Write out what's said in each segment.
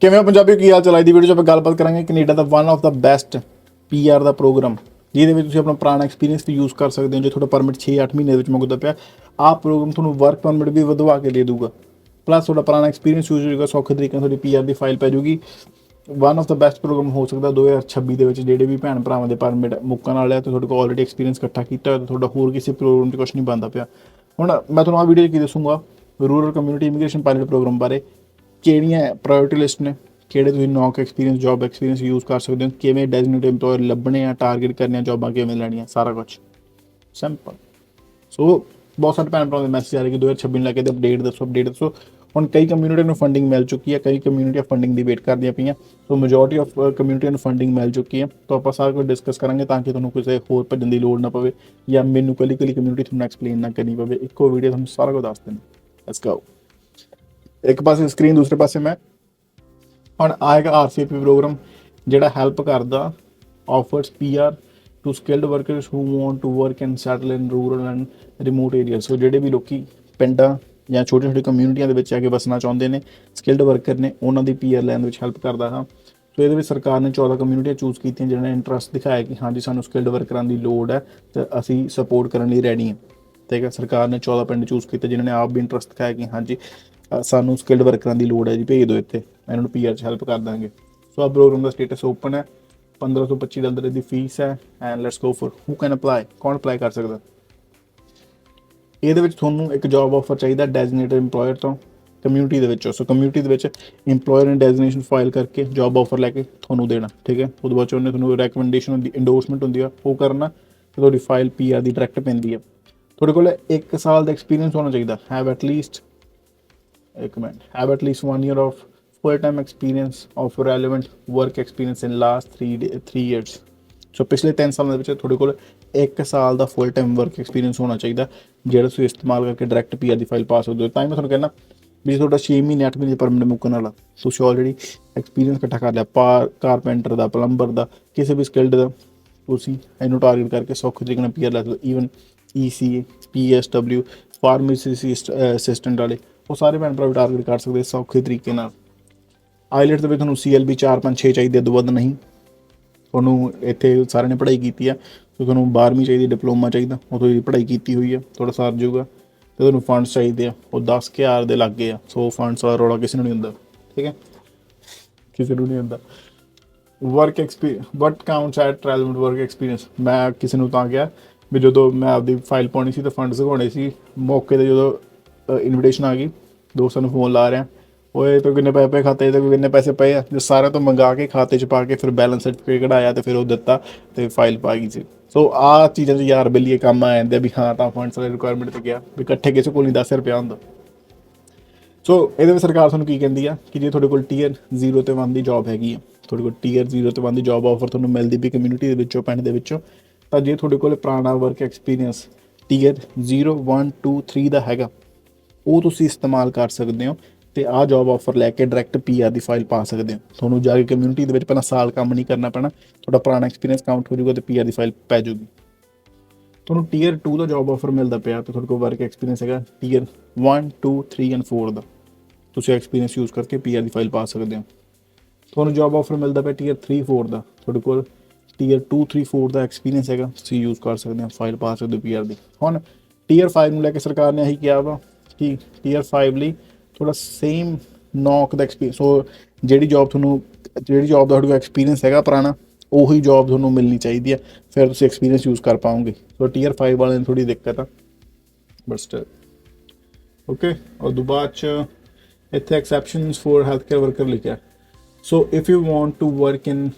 ਕਿਵੇਂ ਹੋ ਪੰਜਾਬੀ, ਕੀ ਹਾਲ ਚਾਲ? ਅੱਜ ਦੀ ਵੀਡੀਓ 'ਚ ਆਪਾਂ ਗੱਲਬਾਤ ਕਰਾਂਗੇ ਕੈਨੇਡਾ ਦਾ one of the best PR ਦਾ ਪ੍ਰੋਗਰਾਮ, ਜਿਹਦੇ ਵਿੱਚ ਤੁਸੀਂ ਆਪਣਾ ਪੁਰਾਣਾ ਐਕਸਪੀਰੀਅੰਸ ਵੀ ਯੂਜ਼ ਕਰ ਸਕਦੇ ਹੋ। ਜੇ ਤੁਹਾਡਾ ਪਰਮਿਟ 6-8 ਮਹੀਨੇ ਦੇ ਵਿੱਚ ਮੁੱਕਦਾ ਪਿਆ, ਆਹ ਪ੍ਰੋਗਰਾਮ ਤੁਹਾਨੂੰ ਵਰਕ ਪਰਮਿਟ ਵੀ ਵਧਵਾ ਕੇ ਦੇ ਦੂਗਾ, ਪਲੱਸ ਤੁਹਾਡਾ ਪੁਰਾਣਾ ਐਕਸਪੀਰੀਅੰਸ ਯੂਜ਼ ਹੋਏਗਾ, ਸੌਖੇ ਤਰੀਕੇ ਨਾਲ ਤੁਹਾਡੀ ਪੀਆਰ ਦੀ ਫਾਈਲ ਪੈ ਜੂਗੀ। One of the best program ਹੋ ਸਕਦਾ 2026 ਦੇ ਵਿੱਚ। ਜਿਹੜੇ ਵੀ ਭੈਣ ਭਰਾਵਾਂ ਦੇ ਪਰਮਿਟ ਮੁੱਕਣ ਵਾਲੇ ਆ ਤੇ ਤੁਹਾਡੇ ਕੋਲ ਆਲਰੇਡੀ ਐਕਸਪੀਰੀਅੰਸ ਇਕੱਠਾ ਕੀਤਾ ਹੋਇਆ, ਤੁਹਾਡਾ ਹੋਰ ਕਿਸੇ ਪ੍ਰੋਗਰਾਮ 'ਚ ਕੁਛ ਨਹੀਂ ਬਣਦਾ ਪਿਆ। ਹੁਣ ਮੈਂ ਤੁਹਾਨੂੰ ਆਹ ਵੀਡੀਓ 'ਚ ਕੀ ਦੱਸੂਗਾ, rural community immigration pilot program ਬਾਰੇ, ਕਿਹੜੀਆਂ ਪ੍ਰਾਇੋਰਟੀ ਲਿਸਟ ਨੇ, ਕਿਹੜੇ ਤੁਸੀਂ ਨੌਕ ਐਕਸਪੀਰੀਅੰਸ ਜੌਬ ਐਕਸਪੀਰੀਅੰਸ ਯੂਜ਼ ਕਰ ਸਕਦੇ ਹੋ, ਕਿਵੇਂ ਡੈਜ਼ਿਗਨੇਟ ਇੰਪਲੋਇਰ ਲੱਭਣੇ ਆ, ਟਾਰਗੇਟ ਕਰਨੀਆਂ, ਜੌਬਾਂ ਕਿਵੇਂ ਲੈਣੀਆਂ, ਸਾਰਾ ਕੁਝ ਸਿੰਪਲ। ਸੋ ਬਹੁਤ ਸਾਰੇ ਭੈਣ ਭਰਾਵਾਂ ਦੇ ਮੈਸੇਜ ਆ ਰਹੇ ਕਿ 2026 ਨੂੰ ਲੈ ਕੇ ਅਪਡੇਟ ਦੱਸੋ, ਅਪਡੇਟ ਦੱਸੋ। ਹੁਣ ਕਈ ਕਮਿਊਨਿਟੀ ਨੂੰ ਫੰਡਿੰਗ ਮਿਲ ਚੁੱਕੀ ਹੈ, ਕਈ ਕਮਿਊਨਿਟੀਆਂ ਫੰਡਿੰਗ ਦੀ ਵੇਟ ਕਰਦੀਆਂ ਪਈਆਂ। ਸੋ ਮੈਜੋਰਟੀ ਆਫ ਕਮਿਊਨਿਟੀਆਂ ਨੂੰ ਫੰਡਿੰਗ ਮਿਲ ਚੁੱਕੀ ਹੈ। ਤਾਂ ਆਪਾਂ ਸਾਰਾ ਕੁਝ ਡਿਸਕਸ ਕਰਾਂਗੇ ਤਾਂ ਕਿ ਤੁਹਾਨੂੰ ਕਿਸੇ ਹੋਰ ਭੱਜਣ ਦੀ ਲੋੜ ਨਾ ਪਵੇ, ਜਾਂ ਮੈਨੂੰ ਕੱਲੀ ਕਮਿਊਨਿਟੀ ਤੁਹਾਨੂੰ ਐਕਸਪਲੇਨ ਨਾ ਕਰਨੀ ਪਵੇ। ਇੱਕੋ ਵੀਡੀਓ ਤੁਹਾਨੂੰ ਸਾਰਾ ਕੁਝ ਦੱਸ ਦੇਣਾ। Let's go. ਇੱਕ ਪਾਸੇ ਸਕਰੀਨ, ਦੂਸਰੇ ਪਾਸੇ ਮੈਂ। ਹੁਣ ਆਏਗਾ ਆਰਸੀਪੀ ਪ੍ਰੋਗਰਾਮ, ਜਿਹੜਾ ਹੈਲਪ ਕਰਦਾ offers PR to skilled workers who want to work and settle in rural and remote area. So ਜਿਹੜੇ ਵੀ ਲੋਕੀ ਪਿੰਡਾਂ ਜਾਂ ਛੋਟੀ ਛੋਟੀ ਕਮਿਊਨਿਟੀਆਂ ਦੇ ਵਿੱਚ ਆ ਕੇ ਵਸਣਾ ਚਾਹੁੰਦੇ ਨੇ, ਸਕਿਲਡ ਵਰਕਰ ਨੇ, ਉਹਨਾਂ ਦੀ ਪੀਆਰ ਲੈਣ ਵਿੱਚ ਹੈਲਪ ਕਰਦਾ ਹਾਂ। ਸੋ ਇਹਦੇ ਵਿੱਚ ਸਰਕਾਰ ਨੇ 14 ਕਮਿਊਨਿਟੀਆਂ ਚੂਜ਼ ਕੀਤੀਆਂ ਜਿਹਨਾਂ ਨੇ ਇੰਟਰਸਟ ਦਿਖਾਇਆ ਕਿ ਹਾਂਜੀ ਸਾਨੂੰ ਸਕਿਲਡ ਵਰਕਰਾਂ ਦੀ ਲੋੜ ਹੈ ਤੇ ਅਸੀਂ ਸਪੋਰਟ ਕਰਨ ਲਈ ਰੈਡੀ ਹਾਂ। ਠੀਕ ਹੈ, ਸਰਕਾਰ ਨੇ 14 ਪਿੰਡ ਚੂਜ਼ ਕੀਤੇ ਜਿਨ੍ਹਾਂ ਨੇ ਆਪ ਵੀ ਇੰਟਰਸਟ ਦਿਖਾਇਆ ਕਿ ਹਾਂਜੀ ਸਾਨੂੰ ਸਕਿਲਡ ਵਰਕਰਾਂ ਦੀ ਲੋੜ ਹੈ ਜੀ, ਭੇਜ ਦਿਓ ਇੱਥੇ, ਇਹਨਾਂ ਨੂੰ ਪੀਆਰ 'ਚ ਹੈਲਪ ਕਰ ਦਾਂਗੇ। ਸੋ ਆਹ ਪ੍ਰੋਗਰਾਮ ਦਾ ਸਟੇਟਸ ਓਪਨ ਹੈ, $1525 ਦੀ ਫੀਸ ਹੈ। And let's go for who can apply, ਕੌਣ ਅਪਲਾਈ ਕਰ ਸਕਦਾ। ਇਹਦੇ ਵਿੱਚ ਤੁਹਾਨੂੰ ਇੱਕ ਜੌਬ ਆਫਰ ਚਾਹੀਦਾ ਡੈਜ਼ਿਗਨੇਟਡ ਇੰਪਲੋਇਰ ਤੋਂ, ਕਮਿਊਨਿਟੀ ਦੇ ਵਿੱਚੋਂ। ਸੋ ਕਮਿਊਨਿਟੀ ਦੇ ਵਿੱਚ ਇੰਪਲੋਇਰ ਨੇ ਡੈਜ਼ਿਗਨੇਸ਼ਨ ਫਾਈਲ ਕਰਕੇ ਜੌਬ ਆਫਰ ਲੈ ਕੇ ਤੁਹਾਨੂੰ ਦੇਣਾ। ਠੀਕ ਹੈ, ਉਹਦੇ ਬਾਅਦ 'ਚ ਉਹਨੇ ਤੁਹਾਨੂੰ ਰੈਕਮੈਂਡੇਸ਼ਨ ਹੁੰਦੀ, ਇੰਡੋਰਸਮੈਂਟ ਹੁੰਦੀ ਆ, ਉਹ ਕਰਨਾ ਤੇ ਤੁਹਾਡੀ ਫਾਈਲ ਪੀਆਰ ਦੀ ਡਾਇਰੈਕਟ ਪੈਂਦੀ ਆ। ਤੁਹਾਡੇ ਕੋਲ 1 ਸਾਲ ਦਾ ਐਕਸਪੀਰੀਅੰਸ ਹੋਣਾ ਚਾਹੀਦਾ। Have at least 1 year of full-time experience of relevant work experience in last 3 years. ਸੋ ਪਿਛਲੇ 3 ਸਾਲਾਂ ਦੇ ਵਿੱਚ ਤੁਹਾਡੇ ਕੋਲ 1 ਸਾਲ ਦਾ ਫੁੱਲ ਟਾਈਮ ਵਰਕ ਐਕਸਪੀਰੀਅੰਸ ਹੋਣਾ ਚਾਹੀਦਾ, ਜਿਹੜਾ ਤੁਸੀਂ ਇਸਤੇਮਾਲ ਕਰਕੇ ਡਾਇਰੈਕਟ ਪੀਆਰ ਦੀ ਫਾਈਲ ਪਾ ਸਕਦੇ ਹੋ। ਤਾਂ ਹੀ ਮੈਂ ਤੁਹਾਨੂੰ ਕਹਿੰਦਾ ਵੀ ਤੁਹਾਡਾ 6 ਮਹੀਨੇ 8 ਮਹੀਨੇ ਪਰਮਿਟ ਮੁੱਕਣ ਵਾਲਾ, ਤੁਸੀਂ ਆਲਰੇਡੀ ਐਕਸਪੀਰੀਅੰਸ ਇਕੱਠਾ ਕਰ ਲਿਆ, ਕਾਰਪੈਂਟਰ ਦਾ, ਪਲੰਬਰ ਦਾ, ਕਿਸੇ ਵੀ ਸਕਿਲਡ ਦਾ, ਤੁਸੀਂ ਇਹਨੂੰ ਟਾਰਗੇਟ ਕਰਕੇ ਸੌਖੇ ਤਰੀਕੇ ਨਾਲ ਪੀਆਰ ਲੈ ਸਕਦੇ ਹੋ। Even ECA, PSW, pharmacy assistant ਵਾਲੇ, ਉਹ ਸਾਰੇ ਭੈਣ ਭਰਾ ਟਾਰਗੇਟ ਕਰ ਸਕਦੇ ਸੌਖੇ ਤਰੀਕੇ ਨਾਲ। ਆਈਲੈਟ ਦੇ ਵਿੱਚ ਤੁਹਾਨੂੰ CLB 4 5 6 ਚਾਹੀਦੇ, ਤੋਂ ਵੱਧ ਨਹੀਂ। ਤੁਹਾਨੂੰ ਇੱਥੇ ਸਾਰਿਆਂ ਨੇ ਪੜ੍ਹਾਈ ਕੀਤੀ ਆ, ਤੁਹਾਨੂੰ 12ਵੀਂ ਚਾਹੀਦੀ, ਡਿਪਲੋਮਾ ਚਾਹੀਦਾ, ਉਹ ਤੁਸੀਂ ਪੜ੍ਹਾਈ ਕੀਤੀ ਹੋਈ ਆ, ਥੋੜਾ ਸਰ ਜਾਊਗਾ। ਅਤੇ ਤੁਹਾਨੂੰ ਫੰਡਸ ਚਾਹੀਦੇ ਆ, ਉਹ 10,000 ਦੇ ਲਾਗੇ ਆ। ਸੋ ਫੰਡਸ ਵਾਲਾ ਰੌਲਾ ਕਿਸੇ ਨੂੰ ਨਹੀਂ ਹੁੰਦਾ। ਠੀਕ ਹੈ, ਕਿਸੇ ਨੂੰ ਨਹੀਂ ਹੁੰਦਾ। Work what counts at relevant work experience. ਮੈਂ ਕਿਸੇ ਨੂੰ ਤਾਂ ਕਿਹਾ ਵੀ ਜਦੋਂ ਮੈਂ ਆਪਦੀ ਫਾਈਲ ਪਾਉਣੀ ਸੀ ਤਾਂ ਫੰਡਸ ਦਿਖਾਉਣੇ ਸੀ, ਮੌਕੇ 'ਤੇ ਜਦੋਂ ਇਨਵੀਟੇਸ਼ਨ ਆ ਗਈ, ਦੋਸਤਾਂ ਨੂੰ ਫੋਨ ਲਾ ਰਿਹਾ, ਓਏ ਤੋਂ ਕਿੰਨੇ ਪੈਸੇ ਪਏ ਖਾਤੇ 'ਤੇ, ਕਿੰਨੇ ਪੈਸੇ ਪਏ ਆ, ਜੋ ਸਾਰਿਆਂ ਤੋਂ ਮੰਗਾ ਕੇ ਖਾਤੇ 'ਚ ਪਾ ਕੇ ਫਿਰ ਬੈਲੈਂਸ ਸਰਟੀਫਿਕੇਟ ਕਢਾਇਆ ਅਤੇ ਫਿਰ ਉਹ ਦਿੱਤਾ ਅਤੇ ਫਾਈਲ ਪਾ ਗਈ ਸੀ। ਸੋ ਆਹ ਚੀਜ਼ਾਂ 'ਚ ਯਾਰ ਬੇਲੀਏ ਕੰਮ ਆ ਜਾਂਦੇ ਵੀ ਹਾਂ ਤਾਂ ਫੰਡਸ ਵਾਲੀ ਰਿਕੁਆਇਰਮੈਂਟ 'ਤੇ ਗਿਆ ਵੀ ਇਕੱਠੇ ਕਿਸੇ ਕੋਲ ਨਹੀਂ 10 ਰੁਪਇਆ ਹੁੰਦਾ। ਸੋ ਇਹਦੇ ਵਿੱਚ ਸਰਕਾਰ ਤੁਹਾਨੂੰ ਕੀ ਕਹਿੰਦੀ ਆ ਕਿ ਜੇ ਤੁਹਾਡੇ ਕੋਲ Tier 0 ਤੇ 1 ਦੀ ਜੌਬ ਹੈਗੀ ਆ, ਤੁਹਾਡੇ ਕੋਲ Tier 0 ਤੇ 1 ਦੀ ਜੌਬ ਆਫਰ ਤੁਹਾਨੂੰ ਮਿਲਦੀ ਵੀ ਕਮਿਊਨਿਟੀ ਦੇ ਵਿੱਚੋਂ, ਪਿੰਡ ਦੇ ਵਿੱਚੋਂ, ਤਾਂ ਜੇ ਤੁਹਾਡੇ ਕੋਲ ਪੁਰਾਣਾ ਵਰਕ ਐਕਸਪੀਰੀਅੰਸ Tier 0 1 2 3 ਦਾ ਹੈਗਾ, ਉਹ ਤੁਸੀਂ ਇਸਤੇਮਾਲ ਕਰ ਸਕਦੇ ਹੋ ਅਤੇ ਆਹ ਜੌਬ ਆਫਰ ਲੈ ਕੇ ਡਾਇਰੈਕਟ ਪੀਆਰ ਦੀ ਫਾਈਲ ਪਾ ਸਕਦੇ ਹੋ। ਤੁਹਾਨੂੰ ਜਾ ਕੇ ਕਮਿਊਨਿਟੀ ਦੇ ਵਿੱਚ ਪਹਿਲਾਂ ਸਾਲ ਕੰਮ ਨਹੀਂ ਕਰਨਾ ਪੈਣਾ, ਤੁਹਾਡਾ ਪੁਰਾਣਾ ਐਕਸਪੀਰੀਅੰਸ ਕਾਊਂਟ ਹੋ ਜਾਊਗਾ ਅਤੇ ਪੀਆਰ ਦੀ ਫਾਈਲ ਪੈ ਜਾਊਗੀ। ਤੁਹਾਨੂੰ Tier 2 ਦਾ ਜੌਬ ਆਫਰ ਮਿਲਦਾ ਪਿਆ ਅਤੇ ਤੁਹਾਡੇ ਕੋਲ ਵਰਕ ਐਕਸਪੀਰੀਅੰਸ ਹੈਗਾ Tier 1 2 3 ਐਂਡ 4 ਦਾ, ਤੁਸੀਂ ਐਕਸਪੀਰੀਅੰਸ ਯੂਜ਼ ਕਰਕੇ ਪੀਆਰ ਦੀ ਫਾਈਲ ਪਾ ਸਕਦੇ ਹੋ। ਤੁਹਾਨੂੰ ਜੌਬ ਆਫਰ ਮਿਲਦਾ ਪਿਆ Tier 3 4 ਦਾ, ਤੁਹਾਡੇ ਕੋਲ Tier 2 3 4 ਦਾ ਐਕਸਪੀਰੀਅੰਸ ਹੈਗਾ, ਤੁਸੀਂ ਯੂਜ਼ ਕਰ ਸਕਦੇ ਹੋ, ਫਾਈਲ ਪਾ ਸਕਦੇ ਹੋ ਪੀਆਰ ਦੀ। ਹੁਣ Tier 5 ਨੂੰ ਲੈ ਕੇ ਸਰਕਾਰ ਨੇ ਇਹੀ ਕਿਹਾ ਵਾ ਕਿ Tier 5 ਲਈ ਥੋੜਾ ਸੇਮ ਨੌਕ ਦਾ ਐਕਸਪੀਰੀਅੰਸ, ਸੋ ਜਿਹੜੀ ਜੌਬ ਦਾ ਤੁਹਾਡੇ ਕੋਲ ਐਕਸਪੀਰੀਅੰਸ ਹੈਗਾ ਪੁਰਾਣਾ, ਉਹੀ ਜੌਬ ਤੁਹਾਨੂੰ ਮਿਲਣੀ ਚਾਹੀਦੀ ਹੈ, ਫਿਰ ਤੁਸੀਂ ਐਕਸਪੀਰੀਅੰਸ ਯੂਜ਼ ਕਰ ਪਾਓਗੇ। ਸੋ Tier 5 ਵਾਲਿਆਂ ਨੂੰ ਥੋੜ੍ਹੀ ਦਿੱਕਤ ਆ, ਬਟ ਸਟਿਲ ਓਕੇ। ਉਹ ਤੋਂ ਬਾਅਦ 'ਚ ਇੱਥੇ exceptions for health care worker ਲਿਖਿਆ। So if you want to work in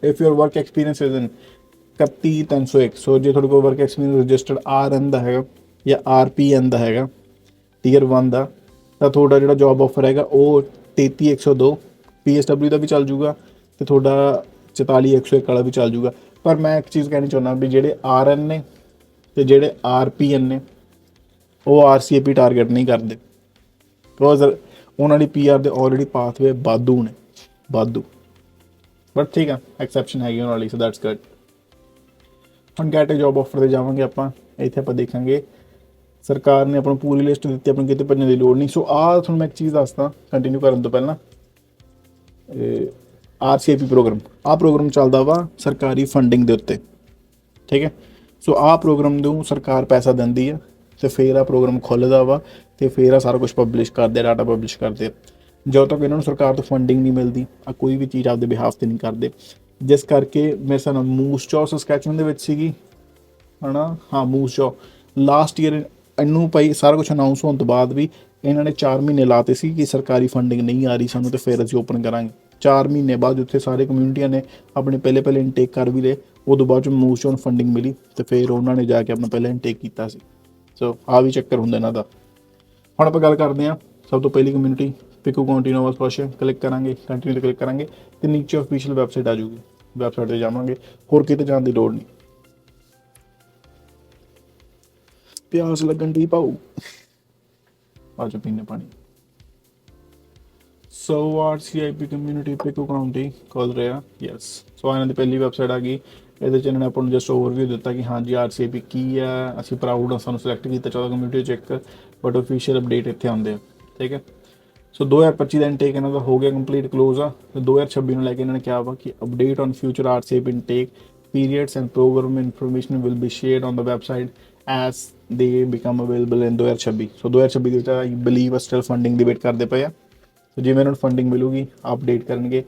if your work experience is in 31301, so ਜੇ ਤੁਹਾਡੇ ਕੋਲ ਵਰਕ ਐਕਸਪੀਰੀਅੰਸ ਰਜਿਸਟਰਡ RN ਦਾ ਹੈਗਾ ਜਾਂ RPN ਦਾ ਹੈਗਾ Tier 1 ਦਾ, ਤਾਂ ਤੁਹਾਡਾ ਜਿਹੜਾ ਜੌਬ ਆਫਰ ਹੈਗਾ ਉਹ 33102 PSW ਦਾ ਵੀ ਚੱਲ ਜੂਗਾ ਅਤੇ ਤੁਹਾਡਾ 44101 ਵਾਲਾ ਵੀ ਚੱਲ ਜੂਗਾ। ਪਰ ਮੈਂ ਇੱਕ ਚੀਜ਼ ਕਹਿਣੀ ਚਾਹੁੰਦਾ ਵੀ ਜਿਹੜੇ RN ਨੇ ਅਤੇ ਜਿਹੜੇ RPN ਨੇ ਉਹ RCAP ਟਾਰਗੇਟ ਨਹੀਂ ਕਰਦੇ, ਬਿਕੋਜ਼ ਉਹਨਾਂ ਦੀ ਪੀਆਰ ਦੇ ਆਲਰੇਡੀ ਪਾਥਵੇ ਵਾਧੂ ਨੇ, ਵਾਧੂ। ਬਟ ਠੀਕ ਆ, ਐਕਸੈਪਸ਼ਨ ਹੈਗੀ ਉਹਨਾਂ ਲਈ, ਸੋ ਦੈਟਸ ਗੁੱਡ। ਹੁਣ ਗੈਟ ਏ ਜੌਬ ਆਫਰ 'ਤੇ ਜਾਵਾਂਗੇ ਆਪਾਂ। ਇੱਥੇ ਆਪਾਂ ਦੇਖਾਂਗੇ ਸਰਕਾਰ ਨੇ ਆਪਾਂ ਨੂੰ ਪੂਰੀ ਲਿਸਟ ਦਿੱਤੀ, ਆਪਾਂ ਨੂੰ ਕਿਤੇ ਭੱਜਣ ਦੀ ਲੋੜ ਨਹੀਂ। ਸੋ ਆਹ ਤੁਹਾਨੂੰ ਮੈਂ ਇੱਕ ਚੀਜ਼ ਦੱਸਦਾ ਕੰਟੀਨਿਊ ਕਰਨ ਤੋਂ ਪਹਿਲਾਂ, RCIP ਪ੍ਰੋਗਰਾਮ, ਆਹ ਪ੍ਰੋਗਰਾਮ ਚੱਲਦਾ ਵਾ ਸਰਕਾਰੀ ਫੰਡਿੰਗ ਦੇ ਉੱਤੇ, ਠੀਕ ਹੈ। ਸੋ ਆਹ ਪ੍ਰੋਗਰਾਮ ਨੂੰ ਸਰਕਾਰ ਪੈਸਾ ਦਿੰਦੀ ਆ ਅਤੇ ਫਿਰ ਆਹ ਪ੍ਰੋਗਰਾਮ ਖੁੱਲ੍ਹਦਾ ਵਾ ਅਤੇ ਫਿਰ ਆ ਸਾਰਾ ਕੁਛ ਪਬਲਿਸ਼ ਕਰਦੇ ਆ, ਡਾਟਾ ਪਬਲਿਸ਼ ਕਰਦੇ ਆ। ਜਦੋਂ ਤੱਕ ਇਹਨਾਂ ਨੂੰ ਸਰਕਾਰ ਤੋਂ ਫੰਡਿੰਗ ਨਹੀਂ ਮਿਲਦੀ ਆ ਕੋਈ ਵੀ ਚੀਜ਼ ਆਪਦੇ ਬਿਹਾਫ 'ਤੇ ਨਹੀਂ ਕਰਦੇ, ਜਿਸ ਕਰਕੇ ਮੇਰੇ ਹਿਸਾਬ ਨਾਲ ਮੂਸ ਚੌ ਸਸਕੈਚੁਅਨ ਦੇ ਵਿੱਚ ਸੀਗੀ, ਹੈ ਨਾ, ਹਾਂ ਮੂਸ ਚੌ ਲਾਸਟ ਈਅਰ ਇਹਨੂੰ ਭਾਈ ਸਾਰਾ ਕੁਛ ਅਨਾਊਂਸ ਹੋਣ ਤੋਂ ਬਾਅਦ ਵੀ ਇਹਨਾਂ ਨੇ 4 ਮਹੀਨੇ ਲਾਤੇ ਸੀ ਕਿ ਸਰਕਾਰੀ ਫੰਡਿੰਗ ਨਹੀਂ ਆ ਰਹੀ ਸਾਨੂੰ, ਅਤੇ ਫਿਰ ਅਸੀਂ ਓਪਨ ਕਰਾਂਗੇ। 4 ਮਹੀਨੇ ਬਾਅਦ ਉੱਥੇ ਸਾਰੇ ਕਮਿਊਨਿਟੀਆਂ ਨੇ ਆਪਣੇ ਪਹਿਲੇ ਇਨਟੇਕ ਕਰ ਵੀ ਲਏ, ਉਦੋਂ ਬਾਅਦ 'ਚ ਮੂਸ ਚੌ ਨੂੰ ਫੰਡਿੰਗ ਮਿਲੀ ਅਤੇ ਫਿਰ ਉਹਨਾਂ ਨੇ ਜਾ ਕੇ ਆਪਣਾ ਪਹਿਲਾਂ ਇਨਟੇਕ ਕੀਤਾ ਸੀ। ਸੋ ਆਹ ਵੀ ਚੱਕਰ ਹੁੰਦਾ ਇਹਨਾਂ ਦਾ। ਹੁਣ ਆਪਾਂ ਗੱਲ ਕਰਦੇ ਹਾਂ ਸਭ ਤੋਂ ਪਹਿਲੀ community Pictou county Nova Scotia. Click ਕਰਾਂਗੇ, ਕੰਟੀਨਿਊ 'ਤੇ ਕਲਿੱਕ ਕਰਾਂਗੇ ਅਤੇ ਨੀਚੇ ਅਫੀਸ਼ੀਅਲ ਵੈਬਸਾਈਟ ਆ ਜਾਊਗੀ, ਵੈਬਸਾਈਟ 'ਤੇ ਜਾਵਾਂਗੇ, ਹੋਰ ਕਿਤੇ ਜਾਣ ਦੀ ਲੋੜ ਨਹੀਂ। ਪਿਆਸ ਲੱਗਣ ਦੀ ਭਾਊ, ਆ ਜਾ ਪੀਣੇ ਪਾਣੀ। ਸੋ RCIP ਕਮਿਊਨਿਟੀ ਪਿਕੂ ਕਾਉਂਟੀ ਖੋਲ ਰਿਹਾ, ਯੈਸ। ਸੋ ਇਹਨਾਂ ਦੀ ਪਹਿਲੀ ਵੈਬਸਾਈਟ ਆ ਗਈ। ਇਹਦੇ 'ਚ ਇਹਨਾਂ ਨੇ ਆਪਾਂ ਨੂੰ ਜਸਟ ਓਵਰਵਿਊ ਦਿੱਤਾ ਕਿ ਹਾਂਜੀ RCIP ਕੀ ਆ, ਅਸੀਂ ਪ੍ਰਾਊਡ ਹਾਂ ਸਾਨੂੰ ਸਿਲੈਕਟ ਕੀਤਾ 14 ਕਮਿਊਨਿਟੀ 'ਚ ਇੱਕ, ਬਟ ਓਫੀਸ਼ੀਅਲ ਅਪਡੇਟ ਇੱਥੇ ਆਉਂਦੇ ਆ, ਠੀਕ ਹੈ। ਸੋ 2025 ਦਾ ਇਨਟੇਕ ਇਹਨਾਂ ਦਾ ਹੋ ਗਿਆ ਕੰਪਲੀਟ ਕਲੋਜ਼ ਆ, ਅਤੇ 2026 ਨੂੰ ਲੈ ਕੇ ਇਹਨਾਂ ਨੇ ਕਿਹਾ ਵਾ ਕਿ update on future RCIP intake periods and program information will be shared on the website as they become available in 2026। So 2026 ਦੇ ਵਿੱਚ ਆਈ ਬਿਲੀਵ ਸਟਿਲ ਫੰਡਿੰਗ ਦੀ ਵੇਟ ਕਰਦੇ ਪਏ ਆ। ਸੋ ਜਿਵੇਂ ਇਹਨਾਂ ਨੂੰ ਫੰਡਿੰਗ ਮਿਲੂਗੀ ਅਪਡੇਟ ਕਰਨਗੇ।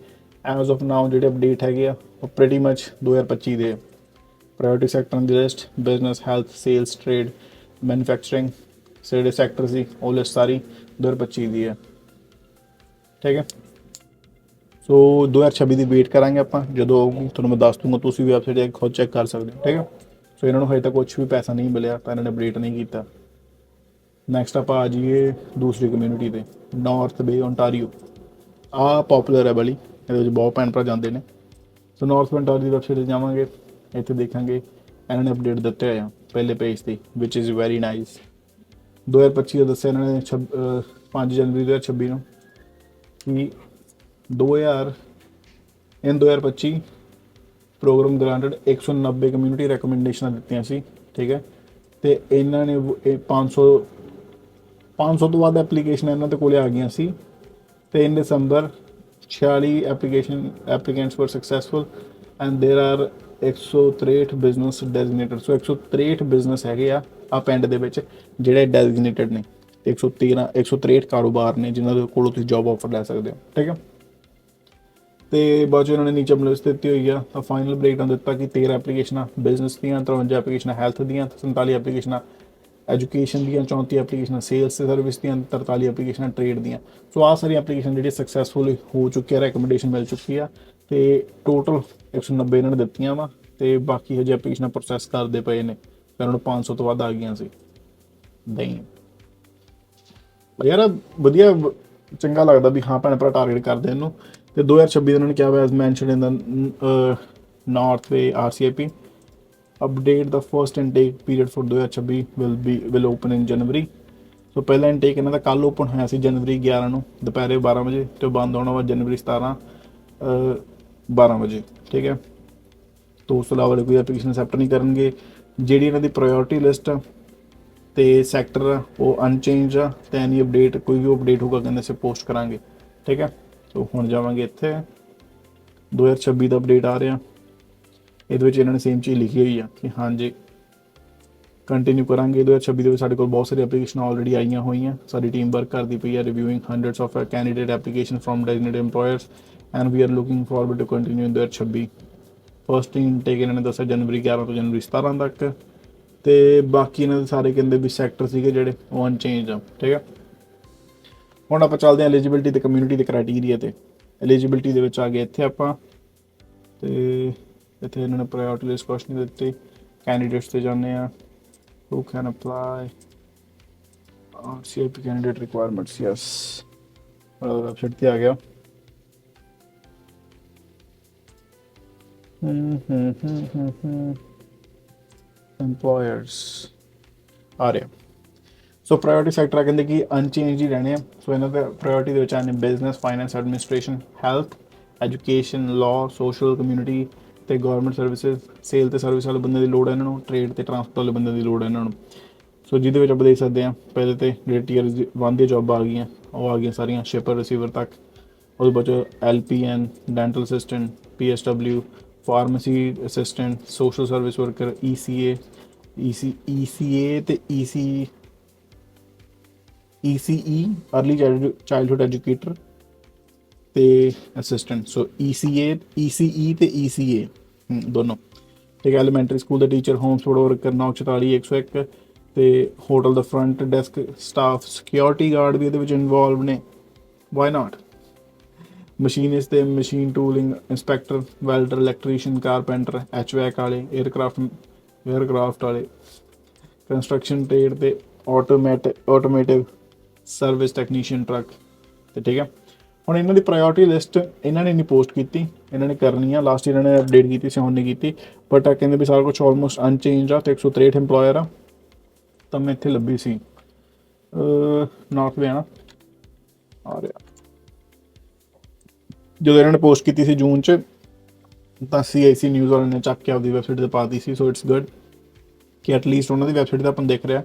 ਐਜ਼ ਆਫ ਨਾਓ ਜਿਹੜੇ ਅਪਡੇਟ ਹੈਗੇ ਆ ਉਹ ਪ੍ਰੀਟੀ ਮੱਚ 2025 ਦੇ ਆ। ਪ੍ਰਾਇਓਰਟੀ ਸੈਕਟਰਾਂ ਦੀ list business, health, sales, trade, manufacturing, ਜਿਹੜੇ ਸੈਕਟਰ ਸੀ ਉਹ ਲਿਸਟ ਸਾਰੀ 2025 ਦੀ ਹੈ, ਠੀਕ ਹੈ। ਸੋ 2026 ਦੀ ਵੇਟ ਕਰਾਂਗੇ ਆਪਾਂ, ਜਦੋਂ ਆਊਗੀ ਤੁਹਾਨੂੰ ਮੈਂ ਦੱਸ ਦੂੰਗਾ, ਤੁਸੀਂ ਵੀ ਵੈਬਸਾਈਟ ਜਾ ਕੇ ਖੁਦ ਚੈੱਕ ਕਰ ਸਕਦੇ ਹੋ, ਠੀਕ ਹੈ। ਸੋ ਇਹਨਾਂ ਨੂੰ ਹਜੇ ਤੱਕ ਕੁਛ ਵੀ ਪੈਸਾ ਨਹੀਂ ਮਿਲਿਆ ਤਾਂ ਇਹਨਾਂ ਨੇ ਅਪਡੇਟ ਨਹੀਂ ਕੀਤਾ। ਨੈਕਸਟ ਆਪਾਂ ਆ ਜਾਈਏ ਦੂਸਰੀ ਕਮਿਊਨਿਟੀ 'ਤੇ, ਨਾਰਥ ਬੇ ਓਨਟਾਰੀਓ। ਆਹ ਪੋਪੂਲਰ ਹੈ ਬੜੀ, ਇਹਦੇ ਵਿੱਚ ਬਹੁਤ ਭੈਣ ਭਰਾ ਜਾਂਦੇ ਨੇ। ਸੋ ਨਾਰਥ ਬੇ ਓਨਟਾਰੀਓ ਦੀ ਵੈਬਸਾਈਟ 'ਤੇ ਜਾਵਾਂਗੇ, ਇੱਥੇ ਦੇਖਾਂਗੇ ਇਹਨਾਂ ਨੇ ਅਪਡੇਟ ਦਿੱਤੇ ਹੋਏ ਆ ਪਹਿਲੇ ਪੇਜ 'ਤੇ, ਵਿਚ ਇਜ਼ ਵੈਰੀ ਨਾਈਸ। 2025 ਦਾ ਦੱਸਿਆ ਇਹਨਾਂ ਨੇ 5 ਜਨਵਰੀ 2026 ਨੂੰ ਕਿ 2025 ਪ੍ਰੋਗਰਾਮ ਗ੍ਰਾਂਟਡ 190 ਕਮਿਊਨਿਟੀ ਰეკਮੈਂਡੇਸ਼ਨਾਂ ਦਿੱਤੀਆਂ ਸੀ, ਠੀਕ ਹੈ। ਅਤੇ ਇਹਨਾਂ ਨੇ 500 ਤੋਂ ਵੱਧ ਐਪਲੀਕੇਸ਼ਨ ਇਹਨਾਂ ਦੇ ਕੋਲ ਆ ਗਈਆਂ ਸੀ, ਅਤੇ in December 46 applicants were successful and there are 163 business designated. So 163 business ਹੈਗੇ ਆ ਪਿੰਡ ਦੇ ਵਿੱਚ ਜਿਹੜੇ ਡੈਜ਼ੀਗਨੇਟਡ ਨੇ, 163 ਕਾਰੋਬਾਰ ਨੇ ਜਿਨ੍ਹਾਂ ਦੇ ਕੋਲੋਂ ਤੁਸੀਂ ਜੋਬ ਆਫਰ ਲੈ ਸਕਦੇ ਹੋ, ਠੀਕ ਹੈ। ਅਤੇ ਬਾਅਦ 'ਚ ਇਹਨਾਂ ਨੇ ਨੀਚੇ ਲਿਸਟ ਦਿੱਤੀ ਹੋਈ ਆ, ਤਾਂ ਫਾਈਨਲ ਬ੍ਰੇਕਡਾਊਨ ਦਿੱਤਾ ਕਿ 13 ਐਪਲੀਕੇਸ਼ਨਾਂ ਬਿਜ਼ਨਸ ਦੀਆਂ, 53 ਐਪਲੀਕੇਸ਼ਨਾਂ ਹੈਲਥ ਦੀਆਂ, 47 ਐਪਲੀਕੇਸ਼ਨਾਂ ਐਜੂਕੇਸ਼ਨ ਦੀਆਂ, 34 ਐਪਲੀਕੇਸ਼ਨਾਂ ਸੇਲਸ ਤੇ ਸਰਵਿਸ ਦੀਆਂ, 43 ਐਪਲੀਕੇਸ਼ਨਾਂ ਟ੍ਰੇਡ ਦੀਆਂ। ਸੋ ਆਹ ਸਾਰੀ ਐਪਲੀਕੇਸ਼ਨ ਜਿਹੜੀ ਸਕਸੈਸਫੁਲ ਹੋ ਚੁੱਕੀ ਆ, ਰეკਮੈਂਡੇਸ਼ਨ ਮਿਲ ਚੁੱਕੀ ਆ, ਅਤੇ ਟੋਟਲ 190 ਇਹਨਾਂ ਨੇ ਦਿੱਤੀਆਂ ਵਾ, ਅਤੇ ਬਾਕੀ ਹਜੇ ਐਪਲੀਕੇਸ਼ਨਾਂ ਪ੍ਰੋਸੈਸ ਕਰਦੇ ਪਏ ਨੇ। ਇਹਨਾਂ ਨੂੰ 500 ਤੋਂ ਵੱਧ ਆ ਗਈਆਂ ਸੀ। ਨਹੀਂ ਯਾਰ ਵਧੀਆ, ਚੰਗਾ ਲੱਗਦਾ ਵੀ ਹਾਂ ਭੈਣ ਭਰਾ ਟਾਰਗੇਟ ਕਰਦੇ ਇਹਨੂੰ। ਅਤੇ 2026 ਉਹਨਾਂ ਨੇ ਕਿਹਾ ਹੋਇਆ as mentioned in the North Bay RCIP update the first intake period for 2026 will open in January. So ਪਹਿਲਾ ਇਨਟੇਕ ਇਹਨਾਂ ਦਾ ਕੱਲ੍ਹ ਓਪਨ ਹੋਇਆ ਸੀ ਜਨਵਰੀ 11 ਨੂੰ ਦੁਪਹਿਰੇ 12 ਵਜੇ, ਅਤੇ ਉਹ ਬੰਦ ਹੋਣਾ ਵਾ ਜਨਵਰੀ 17 12 ਵਜੇ, ਠੀਕ ਹੈ। ਤੋਂ ਉਸ ਤੋਂ ਇਲਾਵਾ ਕੋਈ ਐਪਲੀਕੇਸ਼ਨ ਐਕਸੈਪਟ ਨਹੀਂ ਕਰਨਗੇ। ਜਿਹੜੀ ਇਹਨਾਂ ਦੀ ਪ੍ਰਾਇਓਰਟੀ ਲਿਸਟ ਅਤੇ ਸੈਕਟਰ ਆ ਉਹ ਅਨਚੇਂਜ ਆ, ਅਤੇ ਐਨੀ ਅਪਡੇਟ ਕੋਈ ਵੀ ਅਪਡੇਟ ਹੋਊਗਾ ਕਹਿੰਦੇ ਅਸੀਂ ਪੋਸਟ ਕਰਾਂਗੇ, ਠੀਕ ਹੈ। ਸੋ ਹੁਣ ਜਾਵਾਂਗੇ ਇੱਥੇ 2026 ਦਾ ਅਪਡੇਟ ਆ ਰਿਹਾ, ਇਹਦੇ ਵਿੱਚ ਇਹਨਾਂ ਨੇ ਸੇਮ ਚੀਜ਼ ਲਿਖੀ ਹੋਈ ਆ ਕਿ ਹਾਂਜੀ ਕੰਟੀਨਿਊ ਕਰਾਂਗੇ। 2026 ਦੇ ਵਿੱਚ ਸਾਡੇ ਕੋਲ ਬਹੁਤ ਸਾਰੀ ਐਪਲੀਕੇਸ਼ਨ ਆਲਰੇਡੀ ਆਈਆਂ ਹੋਈਆਂ, ਸਾਡੀ ਟੀਮ ਵਰਕ ਕਰਦੀ ਪਈ ਹੈ reviewing hundreds of candidate application from designated employers and we are looking forward to continue in 2026। First intake ਇਹਨਾਂ ਨੇ ਦੱਸਿਆ ਜਨਵਰੀ 11 ਤੋਂ ਜਨਵਰੀ 17 ਤੱਕ, ਅਤੇ ਬਾਕੀ ਇਹਨਾਂ ਦੇ ਸਾਰੇ ਕਹਿੰਦੇ ਵੀ ਸੈਕਟਰ ਸੀਗੇ ਜਿਹੜੇ ਉਹ ਅਨਚੇਂਜ ਆ, ਠੀਕ ਹੈ। ਹੁਣ ਆਪਾਂ ਚੱਲਦੇ ਹਾਂ ਐਲੀਜੀਬਿਲਿਟੀ ਅਤੇ ਕਮਿਊਨਿਟੀ ਦੇ ਕ੍ਰਾਈਟੀਰੀਆ 'ਤੇ। ਐਲੀਜੀਬਿਲਿਟੀ ਦੇ ਵਿੱਚ ਆ ਗਏ ਇੱਥੇ ਆਪਾਂ, ਅਤੇ ਇੱਥੇ ਇਹਨਾਂ ਨੇ ਪ੍ਰਾਇਓਰਟੀ ਲਿਸਟ ਕੁਐਸਚਨ ਦਿੱਤੇ। ਕੈਂਡੀਡੇਟਸ 'ਤੇ ਜਾਂਦੇ ਹਾਂ, who can apply RCIP candidate requirements, yes website 'ਤੇ ਆ ਗਿਆ। employers ਆ ਰਿਹਾ। ਸੋ ਪ੍ਰਾਇਓਰਟੀ ਸੈਕਟਰ ਕਹਿੰਦੇ ਕਿ ਅਨਚੇਂਜ ਹੀ ਰਹਿਣੇ ਆ। ਸੋ ਇਹਨਾਂ ਦੇ ਪ੍ਰਾਇਓਰਟੀ ਦੇ ਵਿੱਚ ਆਉਂਦੇ business, finance, administration, health, education, law, social, community ਅਤੇ ਗੌਰਮੈਂਟ ਸਰਵਿਸਿਜ਼। ਸੇਲ ਅਤੇ ਸਰਵਿਸ ਵਾਲੇ ਬੰਦੇ ਦੀ ਲੋੜ ਹੈ ਇਹਨਾਂ ਨੂੰ, ਟ੍ਰੇਡ ਅਤੇ ਟਰਾਂਸਪੋਰਟ ਵਾਲੇ ਬੰਦੇ ਦੀ ਲੋੜ ਹੈ ਇਹਨਾਂ ਨੂੰ। ਸੋ ਜਿਹਦੇ ਵਿੱਚ ਆਪਾਂ ਦੇਖ ਸਕਦੇ ਹਾਂ ਪਹਿਲੇ ਤੇ ਜਿਹੜੇ ਟੀਅਰ 1 ਦੀਆਂ ਜੋਬ ਆ ਗਈਆਂ, ਉਹ ਆ ਗਈਆਂ ਸਾਰੀਆਂ ਸ਼ਿਪਰ ਰਿਸੀਵਰ ਤੱਕ। ਉਹਦੇ ਬਾਅਦ LPN, dental assistant, PSW, pharmacy assistant, social service worker, ECA ਤੇ ECE अर्ਲੀ ਚਾਈਲਡਹੁੱਡ ਐਜੂਕੇਟਰ ਤੇ ਅਸਿਸਟੈਂਟ। ਸੋ ECE ਤੇ ECA ਦੋਨੋਂ ਠੀਕ ਹੈ। ਐਲੀਮੈਂਟਰੀ ਸਕੂਲ ਦਾ ਟੀਚਰ, ਹੋਮ ਸਪੋਰਟ ਵਰਕਰ 944 101 ਤੇ ਹੋਟਲ ਦਾ front desk staff, security guard ਵੀ ਇਹਦੇ ਵਿੱਚ ਇਨਵੋਲਵ ਨੇ, ਵਾਈ ਨਾਟ। ਮਸ਼ੀਨਿਸਟ ਤੇ machine tooling inspector, welder, electrician, carpenter, HVAC ਵਾਲੇ, 에ਅਰਕ੍ਰਾਫਟ ਵਾਲੇ, ਕੰਸਟਰਕਸ਼ਨ ਟ੍ਰੇਡ ਤੇ ਆਟੋਮੇਟਿਵ ਸਰਵਿਸ ਟੈਕਨੀਸ਼ੀਅਨ ਟਰੱਕ ਤੇ ਠੀਕ ਹੈ। ਹੁਣ ਇਹਨਾਂ ਦੀ ਪ੍ਰਾਇੋਰਟੀ ਲਿਸਟ ਇਹਨਾਂ ਨੇ ਨਹੀਂ ਪੋਸਟ ਕੀਤੀ, ਇਹਨਾਂ ਨੇ ਕਰਨੀ ਆ। ਲਾਸਟ ਇਹਨਾਂ ਨੇ ਅਪਡੇਟ ਕੀਤੀ ਸੀ, ਹੁਣ ਨਹੀਂ ਕੀਤੀ, ਬਟ ਆ ਕਹਿੰਦੇ ਵੀ ਸਾਰਾ ਕੁਛ ਆਲਮੋਸਟ ਅਨਚੇਂਜ ਆ ਤੇ 163 ਇੰਪਲੋਇਰ ਆ। ਤਾਂ ਮੈਂ ਇੱਥੇ ਲੱਭੀ ਸੀ ਨਾਰਥ ਵੇ ਆ ਰਿਹਾ। ਜਦੋਂ ਇਹਨਾਂ ਨੇ ਪੋਸਟ ਕੀਤੀ ਸੀ ਜੂਨ 'ਚ, ਤਾਂ CIC ਨਿਊਜ਼ ਵਾਲਿਆਂ ਨੇ ਚੱਕ ਕੇ ਆਪਦੀ ਵੈਬਸਾਈਟ 'ਤੇ ਪਾ ਦਿੱਤੀ ਸੀ। ਸੋ ਇਟਸ ਗੁੱਡ ਕਿ ਐਟਲੀਸਟ ਉਹਨਾਂ ਦੀ ਵੈਬਸਾਈਟ 'ਤੇ ਆਪਾਂ ਦੇਖ ਰਿਹਾ।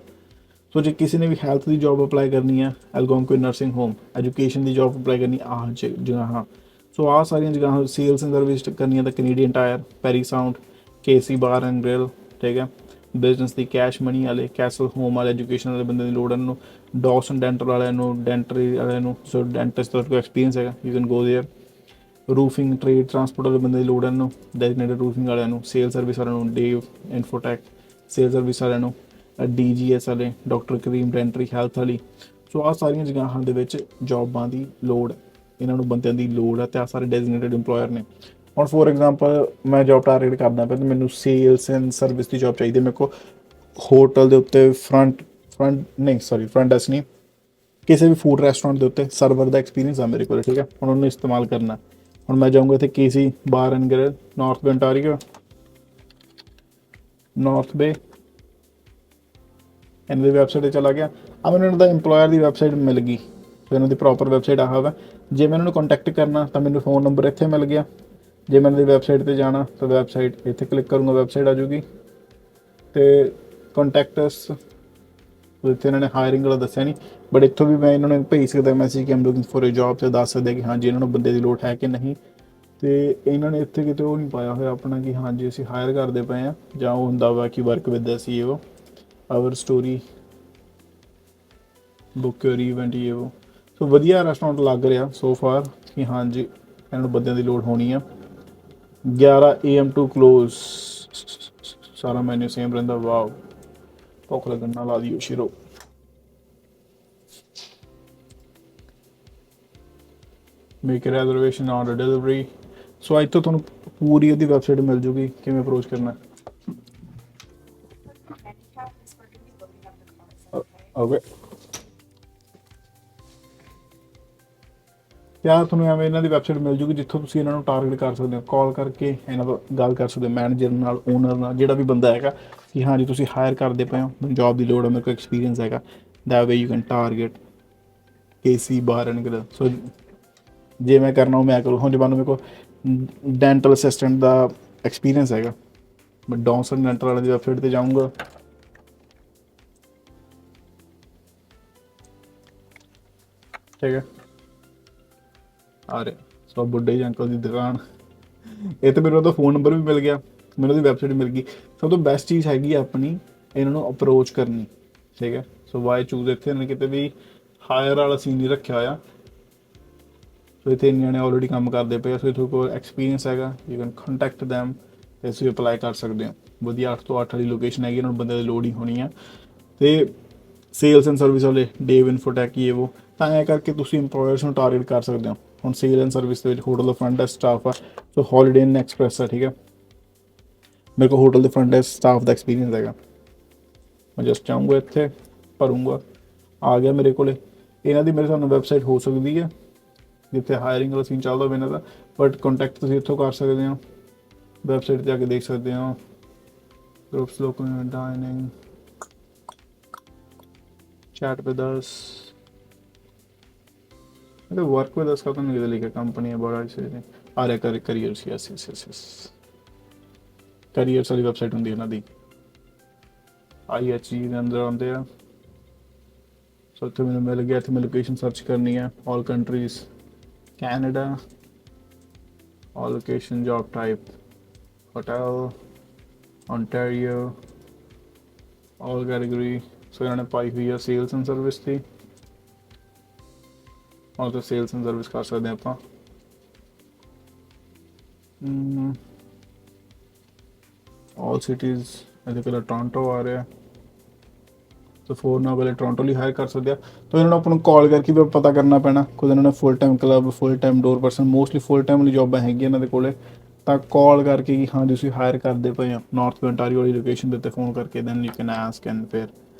ਸੋ ਜੇ ਕਿਸੇ ਨੇ ਵੀ ਹੈਲਥ ਦੀ ਜੋਬ ਅਪਲਾਈ ਕਰਨੀ ਆ, ਐਲਗੋਨਕੁਇਨ ਨਰਸਿੰਗ ਹੋਮ, ਐਜੂਕੇਸ਼ਨ ਦੀ ਜੋਬ ਅਪਲਾਈ ਕਰਨੀ ਆਹ ਜਗ੍ਹਾ, ਸੋ ਆਹ ਸਾਰੀਆਂ ਜਗ੍ਹਾ, ਸੇਲਸ ਐਂਡ ਸਰਵਿਸ ਕਰਨੀ ਆ ਤਾਂ Canadian Tire, Parry Sound, KC bar and grill ਠੀਕ ਹੈ। ਬਿਜ਼ਨਸ ਦੀ ਕੈਸ਼ ਮਨੀ ਵਾਲੇ, ਕੈਸਲ ਹੋਮ ਵਾਲੇ, ਐਜੂਕੇਸ਼ਨ ਵਾਲੇ ਬੰਦੇ ਦੀ ਲੋੜ ਇਹਨਾਂ ਨੂੰ, ਡੌਸਨ ਡੈਂਟਲ ਵਾਲਿਆਂ ਨੂੰ, ਡੈਂਟਰੀ ਵਾਲਿਆਂ ਨੂੰ, ਸੋ ਡੈਂਟਿਸਟ ਦਾ ਕੋਈ ਐਕਸਪੀਰੀਅੰਸ ਹੈਗਾ you can go there. Roofing trade transport ਵਾਲੇ ਬੰਦੇ ਦੀ ਲੋੜ ਇਹਨਾਂ ਨੂੰ, ਡੈਜ਼ੀਨੇਟਡ ਰੂਫਿੰਗ ਵਾਲਿਆਂ ਨੂੰ, ਸੇਲ ਸਰਵਿਸ ਵਾਲਿਆਂ ਨੂੰ, ਡੇਵ ਇਨਫੋਟੈਕ ਸੇਲ ਸਰਵਿਸ ਵਾਲਿਆਂ ਨੂੰ, DGS ਵਾਲੇ, ਡਾਕਟਰ ਕਰੀਮ ਡੈਂਟਰੀ ਹੈਲਥ ਵਾਲੀ। ਸੋ ਆਹ ਸਾਰੀਆਂ ਜਗ੍ਹਾਵਾਂ ਦੇ ਵਿੱਚ ਜੋਬਾਂ ਦੀ ਲੋੜ, ਇਹਨਾਂ ਨੂੰ ਬੰਦਿਆਂ ਦੀ ਲੋੜ ਹੈ ਤੇ ਆਹ ਸਾਰੇ ਡੈਜ਼ੀਨੇਟਡ ਇੰਪਲੋਇਰ ਨੇ। ਹੁਣ ਫੋਰ ਐਗਜ਼ਾਮਪਲ ਮੈਂ ਜੋਬ ਟਾਰਗੇਟ ਕਰਦਾ ਪਿਆ ਤੇ ਮੈਨੂੰ sales and service the job ਚਾਹੀਦੀ। ਮੇਰੇ ਕੋਲ ਹੋਟਲ ਦੇ ਉੱਤੇ ਫਰੰਟ ਡੈਸਕ ਨਹੀਂ, ਕਿਸੇ ਵੀ ਫੂਡ ਰੈਸਟੋਰੈਂਟ ਦੇ ਉੱਤੇ ਸਰਵਰ ਦਾ ਐਕਸਪੀਰੀਅੰਸ ਆ ਮੇਰੇ ਕੋਲ ਠੀਕ ਹੈ। ਹੁਣ ਉਹਨੂੰ ਇਸਤੇਮਾਲ ਕਰਨਾ। ਹੁਣ ਮੈਂ ਜਾਊਂਗਾ ਇੱਥੇ KC bar and grill, North Bay ontario, North Bay, ਇਹਨਾਂ ਦੀ ਵੈਬਸਾਈਟ 'ਤੇ ਚਲਾ ਗਿਆ। ਆ ਮੈਨੂੰ ਇਹਨਾਂ ਦਾ ਇੰਪਲੋਇਰ ਦੀ ਵੈਬਸਾਈਟ ਮਿਲ ਗਈ। ਸੋ ਇਹਨਾਂ ਦੀ ਪ੍ਰੋਪਰ ਵੈਬਸਾਈਟ ਆਹ ਵਾ। ਜੇ ਮੈਂ ਇਹਨਾਂ ਨੂੰ ਕੰਟੈਕਟ ਕਰਨਾ ਤਾਂ ਮੈਨੂੰ ਫ਼ੋਨ ਨੰਬਰ ਇੱਥੇ ਮਿਲ ਗਿਆ। ਜੇ ਮੈਂ ਇਹਨਾਂ ਦੀ ਵੈਬਸਾਈਟ 'ਤੇ ਜਾਣਾ ਤਾਂ ਵੈਬਸਾਈਟ ਇੱਥੇ ਕਲਿੱਕ ਕਰੂੰਗਾ, ਵੈਬਸਾਈਟ ਆ ਜੂਗੀ ਅਤੇ ਕੰਟੈਕਟਸ ਇੱਥੇ ਇਹਨਾਂ ਨੇ ਹਾਇਰਿੰਗ ਵਾਲਾ ਦੱਸਿਆ ਨਹੀਂ, ਬਟ ਇੱਥੋਂ ਵੀ ਮੈਂ ਇਹਨਾਂ ਨੂੰ ਭੇਜ ਸਕਦਾ ਮੈਸੇਜ ਕਿ ਐਮ ਲੂਕਿੰਗ ਫੋਰ ਏ ਜੋਬ, ਤੇ ਦੱਸ ਸਕਦੇ ਕਿ ਹਾਂਜੀ ਇਹਨਾਂ ਨੂੰ ਬੰਦੇ ਦੀ ਲੋੜ ਹੈ ਕਿ ਨਹੀਂ। ਅਤੇ ਇਹਨਾਂ ਨੇ ਇੱਥੇ ਕਿਤੇ ਉਹ ਨਹੀਂ ਪਾਇਆ ਹੋਇਆ ਆਪਣਾ ਕਿ ਹਾਂਜੀ ਅਸੀਂ ਹਾਇਰ ਕਰਦੇ ਪਏ ਹਾਂ, ਜਾਂ ਉਹ ਹੁੰਦਾ ਵਾ ਕਿ ਵਰਕ ਵਿਦ ਅਸੀਂ ਉਹ ਆਵਰ ਸਟੋਰੀ ਬੁੱਕ ਯੋਰ ਇਵੈਂਟ ਇਹ ਉਹ। ਸੋ ਵਧੀਆ ਰੈਸਟੋਰੈਂਟ ਲੱਗ ਰਿਹਾ ਸੋ ਫਾਰ ਕਿ ਹਾਂਜੀ ਇਹਨਾਂ ਨੂੰ ਬੰਦਿਆਂ ਦੀ ਲੋੜ ਹੋਣੀ ਆ। 11 AM ਟੂ ਕਲੋਜ਼, ਸਾਰਾ ਮੈਨਿਊ ਸੇਮ ਰਹਿੰਦਾ। ਵਾਓ, ਭੁੱਖ ਲੱਗਣ ਨਾਲ ਲਾ ਦਿਓ ਸ਼ਿਰੋ। Make reservation order delivery. So ਇੱਥੋਂ ਤੁਹਾਨੂੰ ਪੂਰੀ ਉਹਦੀ ਵੈਬਸਾਈਟ ਮਿਲ ਜੂਗੀ ਕਿਵੇਂ ਅਪਰੋਚ ਕਰਨਾ। ਓਕੇ, ਜਾਂ ਤੁਹਾਨੂੰ ਐਵੇਂ ਇਹਨਾਂ ਦੀ ਵੈਬਸਾਈਟ ਮਿਲ ਜੂਗੀ ਜਿੱਥੋਂ ਤੁਸੀਂ ਇਹਨਾਂ ਨੂੰ ਟਾਰਗੇਟ ਕਰ ਸਕਦੇ ਹੋ, ਕਾਲ ਕਰਕੇ ਇਹਨਾਂ ਤੋਂ ਗੱਲ ਕਰ ਸਕਦੇ ਹੋ, ਮੈਨੇਜਰ ਨਾਲ, ਓਨਰ ਨਾਲ, ਜਿਹੜਾ ਵੀ ਬੰਦਾ ਹੈਗਾ ਕਿ ਹਾਂਜੀ ਤੁਸੀਂ ਹਾਇਰ ਕਰਦੇ ਪਏ ਹੋ, ਮੈਨੂੰ ਜੋਬ ਦੀ ਲੋੜ ਹੈ, ਮੇਰੇ ਕੋਲ ਐਕਸਪੀਰੀਅੰਸ ਹੈਗਾ। That way you can target KC bar and grill. So ਜੇ ਮੈਂ ਕਰਨਾ ਉਹ ਮੈਂ ਕਰੂੰ। ਹੁਣ ਜੇ ਮੈਨੂੰ ਮੇਰੇ ਕੋਲ ਡੈਂਟਲ ਅਸਿਸਟੈਂਟ ਦਾ ਐਕਸਪੀਰੀਅੰਸ ਹੈਗਾ, ਮੈਂ ਡੌਸਨ ਡੈਂਟਲ ਵਾਲੇ ਦੀ ਵੈਬਸਾਈਟ 'ਤੇ ਜਾਊਂਗਾ। ਠੀਕ ਹੈ, ਆ ਰਿਹਾ। ਸੋ ਬੁੱਢੇ ਜਿਹੇ ਅੰਕਲ ਦੀ ਦੁਕਾਨ, ਇਹ ਤਾਂ ਮੈਨੂੰ ਉਹਦਾ ਫ਼ੋਨ ਨੰਬਰ ਵੀ ਮਿਲ ਗਿਆ, ਮੈਨੂੰ ਉਹਦੀ ਵੈਬਸਾਈਟ ਮਿਲ ਗਈ। ਸਭ ਤੋਂ ਬੈਸਟ ਚੀਜ਼ ਹੈਗੀ ਆ ਆਪਣੀ ਇਹਨਾਂ ਨੂੰ ਅਪਰੋਚ ਕਰਨੀ। ਠੀਕ ਹੈ, ਸੋ ਵਾਈ ਚੂਜ਼ ਇੱਥੇ ਇਹਨਾਂ ਨੇ ਕਿਤੇ ਵੀ ਹਾਇਰ ਵਾਲਾ ਸੀਨ ਨਹੀਂ ਰੱਖਿਆ ਹੋਇਆ। ਸੋ ਇੱਥੇ ਇੰਨੇ ਨੇ ਆਲਰੇਡੀ ਕੰਮ ਕਰਦੇ ਪਏ, ਸੋ ਇੱਥੇ ਕੋਲ ਐਕਸਪੀਰੀਅੰਸ ਹੈਗਾ, ਯੂ ਕੈਨ ਕੰਟੈਕਟ ਦੈਮ ਅਤੇ ਤੁਸੀਂ ਅਪਲਾਈ ਕਰ ਸਕਦੇ ਹੋ। ਵਧੀਆ 8 ਤੋਂ 8 ਵਾਲੀ ਲੋਕੇਸ਼ਨ ਹੈਗੀ, ਇਹਨਾਂ ਨੂੰ ਬੰਦੇ ਦੀ ਲੋੜ ਹੀ ਹੋਣੀ ਆ। ਅਤੇ ਸੇਲਸ ਐਂਡ ਸਰਵਿਸ ਵਾਲੇ, ਡੇਵ ਇਨਫੋਟੈਕ ਇਹ ਉਹ, ਤਾਂ ਐਂ ਕਰਕੇ ਤੁਸੀਂ ਇੰਪਲੋਇਰਸ ਨੂੰ ਟਾਰਗੇਟ ਕਰ ਸਕਦੇ ਹੋ। ਹੁਣ ਸੇਲ ਐਂਡ ਸਰਵਿਸ ਦੇ ਵਿੱਚ ਹੋਟਲ ਦਾ ਫਰੰਟ ਡੈਸਕ ਸਟਾਫ ਆ, ਸੋ ਹੌਲੀਡੇ ਇਨ ਐਕਸਪ੍ਰੈਸ ਆ। ਠੀਕ ਹੈ, ਮੇਰੇ ਕੋਲ ਹੋਟਲ ਦੇ ਫਰੰਟ ਡੈਸਕ ਸਟਾਫ ਦਾ ਐਕਸਪੀਰੀਅੰਸ ਹੈਗਾ। ਮੈਂ ਜਸਟ ਚਾਹੂੰਗਾ ਇੱਥੇ ਭਰੂੰਗਾ, ਆ ਗਿਆ ਮੇਰੇ ਕੋਲ। ਇਹਨਾਂ ਦੀ ਮੇਰੇ ਸਾਨੂੰ ਵੈਬਸਾਈਟ ਹੋ ਸਕਦੀ ਹੈ ਜਿੱਥੇ ਹਾਇਰਿੰਗ ਵਾਲਾ ਸੀਨ ਚੱਲਦਾ ਹੋਵੇ ਇਹਨਾਂ ਦਾ, ਬਟ ਕੰਟੈਕਟ ਤੁਸੀਂ ਇੱਥੋਂ ਕਰ ਸਕਦੇ ਹੋ, ਵੈਬਸਾਈਟ 'ਤੇ ਜਾ ਕੇ ਦੇਖ ਸਕਦੇ ਹੋ। Groups, local dining, chat with us, work with us का तो नहीं लिखा, कंपनी है बड़ा से आ रहा करियर्स। यस करियर्स वाली वैबसाइट होंगी इन्हों की। IHG ਦੇ ਅੰਦਰ ਆਉਂਦੇ ਆ। ਸੋ ਇੱਥੇ ਮੈਨੂੰ ਮਿਲ ਗਿਆ, ਇੱਥੇ ਮੈਂ ਲੋਕੇਸ਼ਨ ਸਰਚ ਕਰਨੀ ਹੈ, all countries, Canada, all location, job type, hotel, Ontario, all category. So ਇਹਨਾਂ ਨੇ ਪਾਈ ਹੋਈ ਆ ਸੇਲਸ ਐਂਡ ਸਰਵਿਸ ਦੀ, ਔਰ ਤਾਂ ਸੇਲਸ ਐਂਡ ਸਰਵਿਸ ਕਰ ਸਕਦੇ ਆਪਾਂ। ਆਲ ਸਿਟੀਜ਼, ਇਹਦੇ ਕੋਲ ਟੋਰਾਂਟੋ ਆ ਰਿਹਾ, तो फोर ना पहले टोरंटो ਲਈ ਹਾਇਰ ਕਰ ਸਕਦੇ ਆ। ਤਾਂ ਇਹਨਾਂ ਨੂੰ ਆਪਾਂ ਨੂੰ ਕਾਲ ਕਰਕੇ ਵੀ ਪਤਾ ਕਰਨਾ ਪੈਣਾ, ਕੁਝ ਇਹਨਾਂ ਨੇ full time club, full time door person, mostly full time ਵਾਲੀ ਜੋਬਾਂ ਹੈਗੀਆਂ ਇਹਨਾਂ ਦੇ ਕੋਲੇ। ਤਾਂ ਕਾਲ ਕਰਕੇ ਕਿ ਹਾਂ ਤੁਸੀਂ ਹਾਇਰ ਕਰਦੇ ਪਏ ਆ ਨਾਰਥ ontario ਵਾਲੀ ਲੋਕੇਸ਼ਨ ਦੇ ਉੱਤੇ ਫੋਨ ਕਰਕੇ, then you can ask. And ਫਿਰ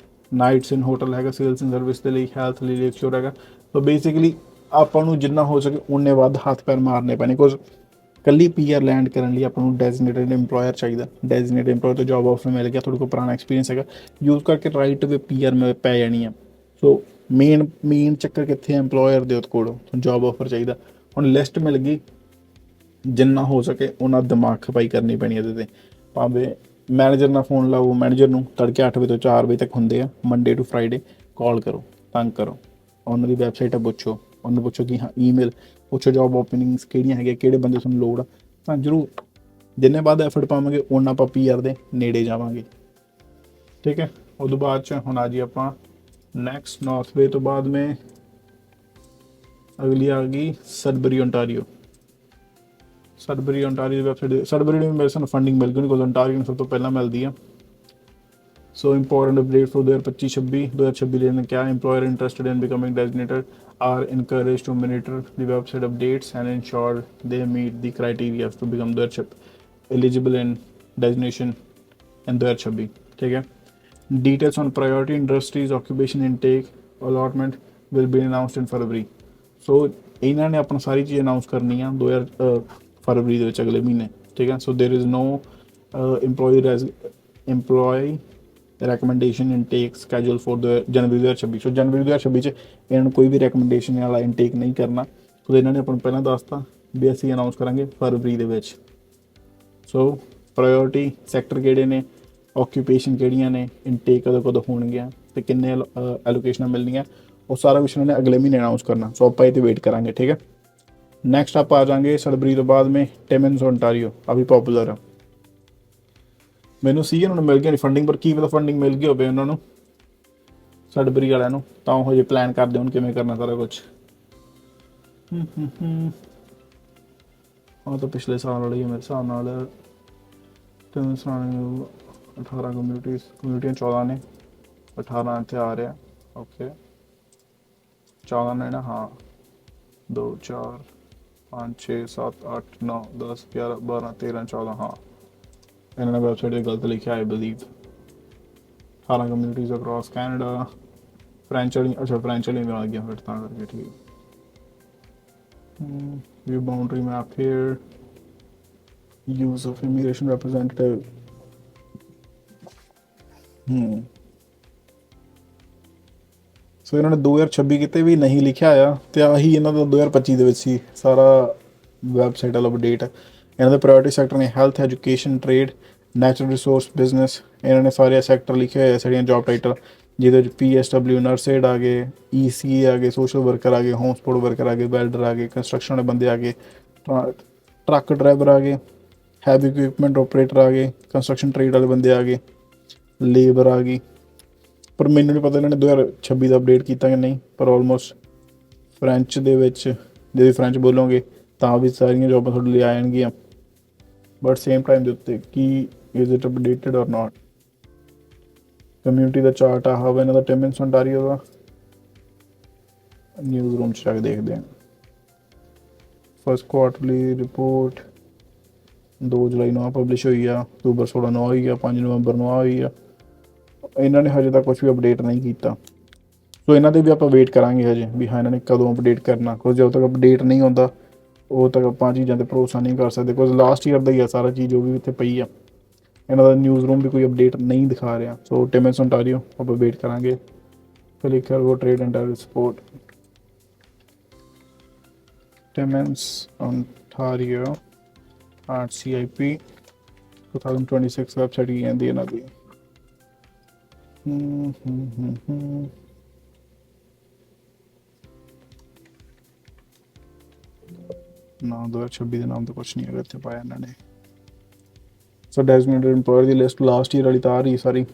ਨਾਈਟਸ ਇਨ ਹੋਟਲ ਹੈਗਾ, ਸੇਲਸ ਐਂਡ ਸਰਵਿਸ ਦੇ ਲਈ, ਹੈਲਥ ਲਈ ਲੇਕ ਸ਼ੋਰ ਹੈਗਾ। ਤਾਂ ਬੇਸਿਕਲੀ ਆਪਾਂ ਨੂੰ ਜਿੰਨਾ ਹੋ ਸਕੇ ਉਨੇ ਵੱਧ ਹੱਥ ਪੈਰ ਮਾਰਨੇ ਪੈਣੇ, ਕੁਝ ਕੱਲੀ PR ਲੈਂਡ ਕਰਨ ਲਈ ਆਪਾਂ ਨੂੰ ਡੈਜ਼ਿਗਨੇਟਡ ਇੰਪਲੋਇਰ ਚਾਹੀਦਾ। ਡੈਜ਼ਿਗਨੇਟਡ ਇੰਪਲੋਇਰ ਤੋਂ ਜੌਬ ਆਫਰ ਮਿਲ ਗਿਆ, ਤੁਹਾਡੇ ਕੋਲ ਪੁਰਾਣਾ ਐਕਸਪੀਰੀਅੰਸ ਹੈਗਾ, ਯੂਜ਼ ਕਰਕੇ ਰਾਈਟ ਵੇ PR ਪੈ ਜਾਣੀ ਆ। ਸੋ ਮੇਨ ਚੱਕਰ ਕਿੱਥੇ ਐਮਪਲੋਇਰ ਦੇ ਉਹਦੇ ਕੋਲ ਜੌਬ ਆਫਰ ਚਾਹੀਦਾ। ਹੁਣ ਲਿਸਟ ਮਿਲ ਗਈ, ਜਿੰਨਾ ਹੋ ਸਕੇ ਉਹਨਾਂ ਦਿਮਾਗ ਖਪਾਈ ਕਰਨੀ ਪੈਣੀ ਇਹਦੇ 'ਤੇ। ਭਾਵੇਂ ਮੈਨੇਜਰ ਨਾਲ ਫੋਨ ਲਾਓ, ਮੈਨੇਜਰ ਨੂੰ ਤੜਕੇ 8 ਵਜੇ ਤੋਂ 4 ਵਜੇ ਤੱਕ ਹੁੰਦੇ ਆ ਮੰਡੇ ਟੂ ਫਰਾਈਡੇ, ਕਾਲ ਕਰੋ, ਤੰਗ ਕਰੋ, ਉਹਨਾਂ ਦੀ ਵੈਬਸਾਈਟ ਪੁੱਛੋ, ਉਹਨੂੰ ਪੁੱਛੋ ਕਿ ਹਾਂ ਈਮੇਲ ਪੁੱਛੋ, ਜੌਬ ਓਪਨਿੰਗਸ ਕਿਹੜੀਆਂ ਹੈਗੀਆਂ, ਕਿਹੜੇ ਬੰਦੇ ਤੁਹਾਨੂੰ ਲੋੜ ਆ। ਤਾਂ ਜ਼ਰੂਰ ਜਿੰਨੇ ਬਾਅਦ ਐਫਰਟ ਪਾਵਾਂਗੇ ਉਹਨਾਂ ਆਪਾਂ PR ਦੇ ਨੇੜੇ ਜਾਵਾਂਗੇ। ਠੀਕ ਹੈ। ਉਦੋਂ ਬਾਅਦ 'ਚ ਹੁਣ ਆ ਜੀ ਆਪਾਂ ਨੈਕਸਟ ਨੌਰਥ ਵੇ ਤੋਂ ਬਾਅਦ ਮੈਂ ਅਗਲੀ ਆ ਗਈ ਸਡਬਰੀ ontario। ਸਡਬਰੀ ontario ਦੀ ਵੈਬਸਾਈਟ, ਸਡਬਰੀ ਨੂੰ ਮੇਰੇ ਸਾਨੂੰ ਫੰਡਿੰਗ ਮਿਲ ਗਈ, ਬਿਕੋਜ਼ ontario ਨੂੰ ਸਭ ਤੋਂ ਪਹਿਲਾਂ ਮਿਲਦੀ ਆ। ਸੋ ਇੰਪੋਰਟੈਂਟ ਅਪਡੇਟ ਫॉर 2025 ਲਈ ਕਿਆ, employer interested in becoming designated are encouraged to monitor the website updates and ensure they meet the criteria to become 2026 eligible in designation in 2026। ठीक है। Details on priority industries occupation intake allotment will be announced in February। So ਇਹਨਾਂ ਨੇ ਆਪਣਾ ਸਾਰੀ ਚੀਜ਼ announce ਕਰਨੀ ਆ 2000 ਫਰਵਰੀ ਦੇ ਵਿੱਚ, ਅਗਲੇ ਮਹੀਨੇ। ਠੀਕ ਹੈ। So there is no employee recommendation intake schedule for the January 2026। So ਜਨਵਰੀ 2026 'ਚ ਇਹਨਾਂ ਨੂੰ ਕੋਈ ਵੀ ਰეკਮੈਂਡੇਸ਼ਨ ਵਾਲਾ ਇਨਟੇਕ ਨਹੀਂ ਕਰਨਾ। ਸੋ ਇਹਨਾਂ ਨੇ ਆਪਾਂ ਨੂੰ ਪਹਿਲਾਂ ਦੱਸਤਾ ਵੀ ਅਸੀਂ ਅਨਾਉਂਸ ਕਰਾਂਗੇ ਫਰਵਰੀ ਦੇ ਵਿੱਚ। ਸੋ ਪ੍ਰਾਇੋਰਟੀ ਸੈਕਟਰ ਕਿਹੜੇ ਨੇ, ਆਕਿਊਪੇਸ਼ਨ ਕਿਹੜੀਆਂ ਨੇ, ਇਨਟੇਕ ਕਦੋਂ ਕਦੋਂ ਹੋਣਗੀਆਂ ਅਤੇ ਕਿੰਨੇ ਐਲੋਕੇਸ਼ਨਾਂ ਮਿਲਣੀਆਂ, ਉਹ ਸਾਰਾ ਕੁਛ ਇਹਨਾਂ ਨੇ ਅਗਲੇ ਮਹੀਨੇ ਅਨਾਉਂਸ ਕਰਨਾ। ਸੋ ਆਪਾਂ ਇਹ 'ਤੇ ਵੇਟ ਕਰਾਂਗੇ। ਠੀਕ ਹੈ। ਨੈਕਸਟ ਆਪਾਂ ਆ ਜਾਵਾਂਗੇ ਸਡਬਰੀ ਤੋਂ ਬਾਅਦ ਮੈਂ ਟਿਮਨਸ ontario, ਆ ਵੀ ਪੋਪੂਲਰ ਆ। ਮੈਨੂੰ ਸੀ ਉਹਨਾਂ ਨੂੰ ਮਿਲ ਗਿਆ ਫੰਡਿੰਗ, ਪਰ ਕੀ ਪਤਾ ਫੰਡਿੰਗ ਮਿਲ ਗਈ ਹੋਵੇ ਉਹਨਾਂ ਨੂੰ ਸਡਬਰੀ ਵਾਲਿਆਂ ਨੂੰ, ਤਾਂ ਉਹ ਹਜੇ ਪਲਾਨ ਕਰਦੇ ਹੁਣ ਕਿਵੇਂ ਕਰਨਾ ਸਾਰਾ ਕੁਛ। ਉਹ ਤਾਂ ਪਿਛਲੇ ਸਾਲ ਵਾਲੀ ਹੈ ਮੇਰੇ ਹਿਸਾਬ ਨਾਲ। 18 ਕਮਿਊਨਿਟੀਆਂ 14 ਨੇ, 18 ਇੱਥੇ ਆ ਰਿਹਾ। ਓਕੇ 14 ਨੇ ਨਾ, ਹਾਂ 2 4 5 6 7 8 9 10 11 12 13 14, ਹਾਂ ਇਹਨਾਂ ਨੇ ਵੈਬਸਾਈਟ 'ਤੇ ਗਲਤ ਲਿਖਿਆ I believe. 18 communities across Canada. French ਵਾਲੀ, ਅੱਛਾ ਫਰੈਂਚ ਵਾਲੀ ਆ ਗਿਆ ਫਿਰ ਤਾਂ ਕਰਕੇ। ਠੀਕ view boundary map here, use of immigration representative। So ਇਹਨਾਂ ਨੇ 2026 ਕਿਤੇ ਵੀ ਨਹੀਂ ਲਿਖਿਆ ਆ, ਤੇ ਆਹੀ ਇਹਨਾਂ ਦਾ 2025 ਦੇ ਵਿੱਚ ਸੀ ਸਾਰਾ ਵੈਬਸਾਈਟ ਵਾਲਾ ਅਪਡੇਟ। ਇਹਨਾਂ ਦੇ ਪ੍ਰਾਇੋਰਟੀ ਸੈਕਟਰ ਨੇ health, education, trade, natural resource, business. ਇਹਨਾਂ ਨੇ ਸਾਰੇ ਸੈਕਟਰ ਲਿਖੇ ਹੋਏ ਆ ਸਾਡੀਆਂ ਜੌਬ ਟਾਈਟਲ, ਜਿਹਦੇ ਵਿੱਚ PSW ਨਰਸੇਡ ਆ ਗਏ, ECA ਆ ਗਏ, ਸੋਸ਼ਲ ਵਰਕਰ ਆ ਗਏ, ਹੋਮ ਸਪੋਰਟ ਵਰਕਰ ਆ ਗਏ, ਵੈਲਡਰ ਆ ਗਏ, ਕੰਸਟਰਕਸ਼ਨ ਵਾਲੇ ਬੰਦੇ ਆ ਗਏ, ਟਰੱਕ ਡਰਾਈਵਰ ਆ ਗਏ, ਹੈਵੀ ਇਕਵਿਪਮੈਂਟ ਆਪਰੇਟਰ ਆ ਗਏ, ਕੰਸਟਰਕਸ਼ਨ ਟ੍ਰੇਡ ਵਾਲੇ ਬੰਦੇ ਆ ਗਏ, ਲੇਬਰ ਆ ਗਈ। ਪਰ ਮੈਨੂੰ ਨਹੀਂ ਪਤਾ ਇਹਨਾਂ ਨੇ 2026 ਦਾ ਅਪਡੇਟ ਕੀਤਾ ਕਿ ਨਹੀਂ, ਪਰ ਆਲਮੋਸਟ ਫਰੈਂਚ ਦੇ ਵਿੱਚ ਜੇ ਤੁਸੀਂ ਫਰੈਂਚ ਬੋਲੋਗੇ ਤਾਂ ਵੀ ਸਾਰੀਆਂ ਜੋਬਾਂ ਤੁਹਾਡੇ ਲਈ ਆ ਜਾਣਗੀਆਂ। ਬਟ ਸੇਮ ਟਾਈਮ ਦੇ ਉੱਤੇ ਕੀ ਇਜ਼ ਇਟ ਅਪਡੇਟਡ ਔਰ ਨਾਟ। ਕਮਿਊਨਿਟੀ ਦਾ ਚਾਰਟ ਆ ਹੋਵੇ ਇਹਨਾਂ ਦਾ ਟਿਮਨਸ ontario ਦਾ, ਨਿਊਜ਼ ਰੂਮ 'ਚ ਜਾ ਕੇ ਦੇਖਦੇ ਹਾਂ। ਫਸਟ ਕੁਆਰਟਰਲੀ ਰਿਪੋਰਟ 2 ਜੁਲਾਈ ਨੂੰ ਆ ਪਬਲਿਸ਼ ਹੋਈ ਆ, ਅਕਤੂਬਰ 16 ਨੂੰ ਹੋਈ ਆ, 5 ਨਵੰਬਰ ਨੂੰ ਆ ਹੋਈ ਆ। ਇਹਨਾਂ ਨੇ ਹਜੇ ਤੱਕ ਕੁਛ ਵੀ ਅਪਡੇਟ ਨਹੀਂ ਕੀਤਾ। ਸੋ ਇਹਨਾਂ ਦੇ ਵੀ ਆਪਾਂ ਵੇਟ ਕਰਾਂਗੇ ਹਜੇ ਵੀ ਹਾਂ ਇਹਨਾਂ ਨੇ ਕਦੋਂ ਅਪਡੇਟ ਕਰਨਾ, ਕੁਝ ਜਦੋਂ ਤੱਕ ਅਪਡੇਟ ਨਹੀਂ ਹੁੰਦਾ ਉਦੋਂ ਤੱਕ ਆਪਾਂ ਚੀਜ਼ਾਂ 'ਤੇ ਭਰੋਸਾ ਨਹੀਂ ਕਰ ਸਕਦੇ। ਕੁਝ ਲਾਸਟ ਈਅਰ ਦਾ ਹੀ ਆ ਸਾਰਾ ਚੀਜ਼ ਜੋ ਵੀ ਇੱਥੇ ਪਈ ਆ। ਇਹਨਾਂ ਦਾ ਨਿਊਜ਼ ਰੂਮ ਵੀ ਕੋਈ ਅਪਡੇਟ ਨਹੀਂ ਦਿਖਾ ਰਿਹਾ। ਸੋ ਟਿਮਨਸ ontario ਆਪਾਂ ਵੇਟ ਕਰਾਂਗੇ। ਕਲਿੱਕ ਕਰੋ trade and terrorist support, Timmins ontario RCIP 2026 website ਕੀ ਕਹਿੰਦੀ ਇਹਨਾਂ ਦੀ। ਨਾ 2026 ਦੇ ਨਾਮ ਤਾਂ ਕੁਛ ਨਹੀਂ ਹੈਗਾ ਇੱਥੇ ਪਾਇਆ ਇਹਨਾਂ ਨੇ। ਸੋ ਡੈਜ਼ਿਗਨੇਟਡ EMPLOYER ਦੀ ਲਿਸਟ ਲਾਸਟ ਈਅਰ ਵਾਲੀ ਤਾਂ ਆ ਰਹੀ ਸਾਰੀ,